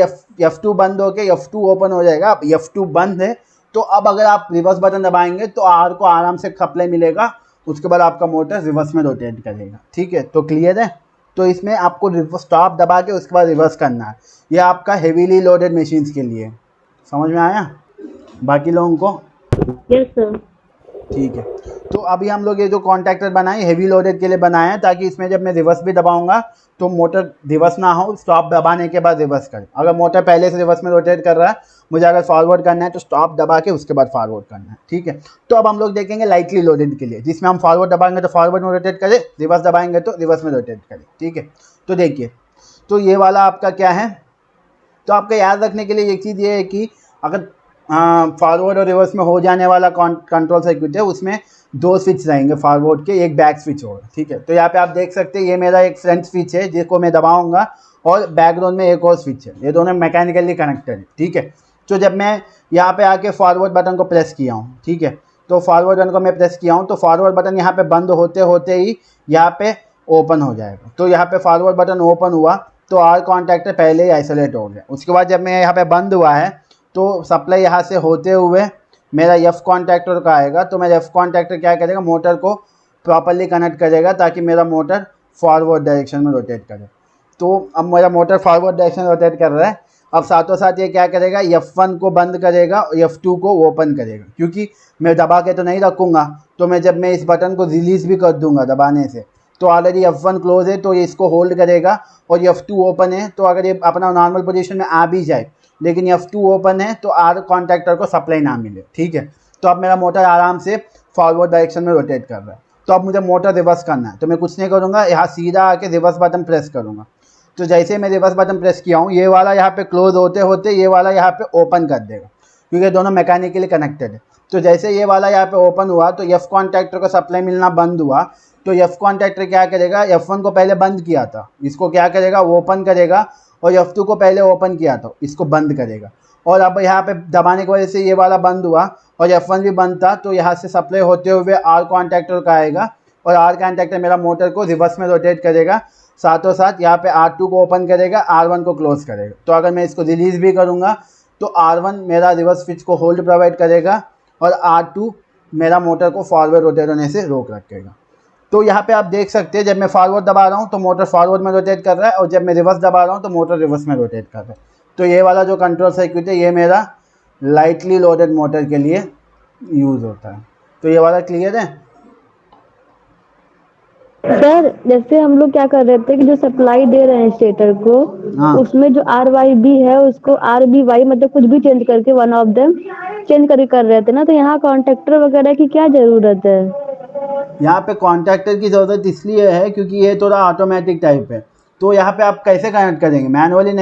F2 बंद होके F2 ओपन हो जाएगा। अब F2 बंद है, तो अब अगर आप रिवर्स बटन दबाएंगे तो आर को आराम से सप्लाई मिलेगा, उसके बाद आपका मोटर रिवर्स में रोटेट करेगा, ठीक है। तो क्लियर है। तो इसमें आपको स्टॉप दबा के उसके बाद रिवर्स करना है। यह आपका हेवीली लोडेड मशीन्स के लिए, समझ में आया बाकी लोगों को? Yes sir. ठीक है। तो अभी हम लोग ये जो कॉन्टैक्टर बनाए हेवी लोडेड के लिए बनाए हैं, ताकि इसमें जब मैं रिवर्स भी दबाऊंगा तो मोटर रिवर्स ना हो, स्टॉप दबाने के बाद रिवर्स करे। अगर मोटर पहले से रिवर्स में रोटेट कर रहा है, मुझे अगर फॉरवर्ड करना है तो स्टॉप दबा के उसके बाद फॉरवर्ड करना है, ठीक है। तो अब हम लोग देखेंगे लाइटली लोडेड के लिए, जिसमें हम फॉरवर्ड दबाएंगे तो फॉरवर्ड में रोटेट करें, रिवर्स दबाएंगे तो रिवर्स में रोटेट करें, ठीक है। तो देखिए, तो ये वाला आपका क्या है, तो आपका याद रखने के लिए एक चीज़ ये है कि अगर फॉरवर्ड और रिवर्स में हो जाने वाला कंट्रोल सर्किट है, उसमें 2 स्विच रहेंगे फॉरवर्ड के, एक बैक स्विच होगा, ठीक है। तो यहाँ पे आप देख सकते हैं ये मेरा एक फ्रंट स्विच है जिसको मैं दबाऊंगा, और बैकग्राउंड में एक और स्विच है, ये दोनों मैकेनिकली कनेक्टेड है, ठीक है। तो जब मैं यहाँ पे आके फॉरवर्ड बटन को प्रेस किया हूँ, ठीक है, तो फॉरवर्ड बटन को मैं प्रेस किया हूँ, तो फॉरवर्ड बटन यहाँ पे बंद होते होते ही यहाँ पे ओपन हो जाएगा। तो यहाँ पे फॉरवर्ड बटन ओपन हुआ तो आर कॉन्टैक्टर पहले ही आइसोलेट हो गया। उसके बाद जब मैं यहाँ पे बंद हुआ है तो सप्लाई यहाँ से होते हुए मेरा एफ कॉन्टैक्टर का आएगा, तो मेरा एफ कॉन्टैक्टर क्या करेगा, मोटर को प्रॉपरली कनेक्ट करेगा ताकि मेरा मोटर फॉरवर्ड डायरेक्शन में रोटेट करे। तो अब मेरा मोटर फॉरवर्ड डायरेक्शन में रोटेट कर रहा है। अब साथों साथ ये क्या करेगा, F1 को बंद करेगा और F2 को ओपन करेगा, क्योंकि मैं दबा के तो नहीं रखूँगा, तो मैं जब मैं इस बटन को रिलीज़ भी कर दूँगा दबाने से, तो ऑलरेडी F1 क्लोज है तो ये इसको होल्ड करेगा, और F2 ओपन है, तो अगर ये अपना नॉर्मल पोजीशन में आ भी जाए लेकिन F2 ओपन है तो आर कॉन्टैक्टर को सप्लाई ना मिले, ठीक है। तो अब मेरा मोटर आराम से फॉरवर्ड डायरेक्शन में रोटेट कर रहा है। तो अब मुझे मोटर रिवर्स करना है, तो मैं कुछ नहीं करूँगा, यहाँ सीधा आके रिवर्स बटन प्रेस करूँगा। तो जैसे मैं रिवर्स बटन प्रेस किया हूँ, ये वाला यहाँ पे क्लोज होते होते ये वाला यहाँ पे ओपन कर देगा, क्योंकि दोनों मैकेनिकली कनेक्टेड है। तो जैसे ये वाला यहाँ पे ओपन हुआ तो एफ कॉन्टैक्टर को सप्लाई मिलना बंद हुआ, तो एफ कॉन्टैक्टर क्या करेगा, F1 को पहले बंद किया था, इसको क्या करेगा, ओपन करेगा, और F2 को पहले ओपन किया था, इसको बंद करेगा। और अब यहाँ पे दबाने की वजह से ये वाला बंद हुआ और F1 भी बंद था, तो यहाँ से सप्लाई होते हुए आर कॉन्टैक्टर का आएगा और आर कॉन्टैक्टर मेरा मोटर को रिवर्स में रोटेट करेगा, साथों साथ यहाँ पे R2 को ओपन करेगा, R1 को क्लोज करेगा। तो अगर मैं इसको रिलीज़ भी करूँगा तो R1 मेरा रिवर्स स्विच को होल्ड प्रोवाइड करेगा और R2 मेरा मोटर को फॉरवर्ड रोटेट होने से रोक रखेगा। तो यहाँ पे आप देख सकते हैं जब मैं फॉरवर्ड दबा रहा हूँ तो मोटर फॉरवर्ड में रोटेट कर रहा है और जब मैं रिवर्स दबा रहा हूँ तो मोटर रिवर्स में रोटेट कर रहा है। तो ये वाला जो कंट्रोल सर्किट है ये मेरा लाइटली लोडेड मोटर के लिए यूज़ होता है। तो ये वाला क्लियर है? सर जैसे हम लोग क्या कर रहे थे कि जो सप्लाई दे रहे हैं स्टेटर को, हाँ। उसमें जो RYB है उसको RBY मतलब कुछ भी चेंज करके वन ऑफ देम चेंज करके कर रहे थे ना, तो यहाँ कॉन्टेक्टर वगैरह की क्या जरूरत है? यहाँ पे कॉन्टैक्टर की ज़रूरत इसलिए है क्योंकि ये थोड़ा ऑटोमेटिक टाइप है। तो यहाँ पे आप कैसे कनेक्ट करेंगे? मैनुअली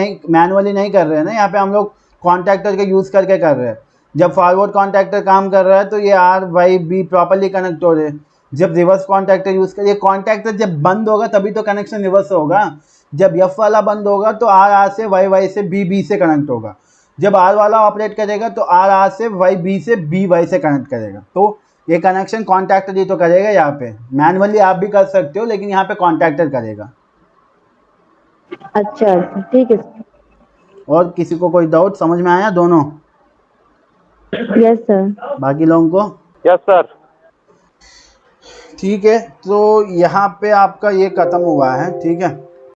नहीं कर रहे हैं ना, यहाँ पे हम लोग कॉन्टैक्टर के यूज़ करके कर रहे हैं। जब फॉरवर्ड कॉन्टैक्टर काम कर रहा है तो ये RYB प्रॉपर्ली कनेक्ट हो रहे हैं। जब रिवर्स कॉन्टैक्टर यूज़ करिए, कॉन्टैक्टर जब बंद होगा तभी तो कनेक्शन रिवर्स होगा। जब F वाला बंद होगा तो R से Y से B से कनेक्ट होगा। जब R वाला ऑपरेट करेगा तो R से B से B से कनेक्ट करेगा। तो ये कनेक्शन कॉन्टैक्टर ही तो करेगा। यहाँ पे मैनुअली आप भी कर सकते हो लेकिन यहाँ पे कॉन्टैक्टर करेगा। अच्छा ठीक है सर। और किसी को कोई डाउट? समझ में आया दोनों? Yes sir. बाकी लोगों को? Yes sir. ठीक है, तो यहाँ पे आपका ये ख़त्म हुआ है। ठीक है।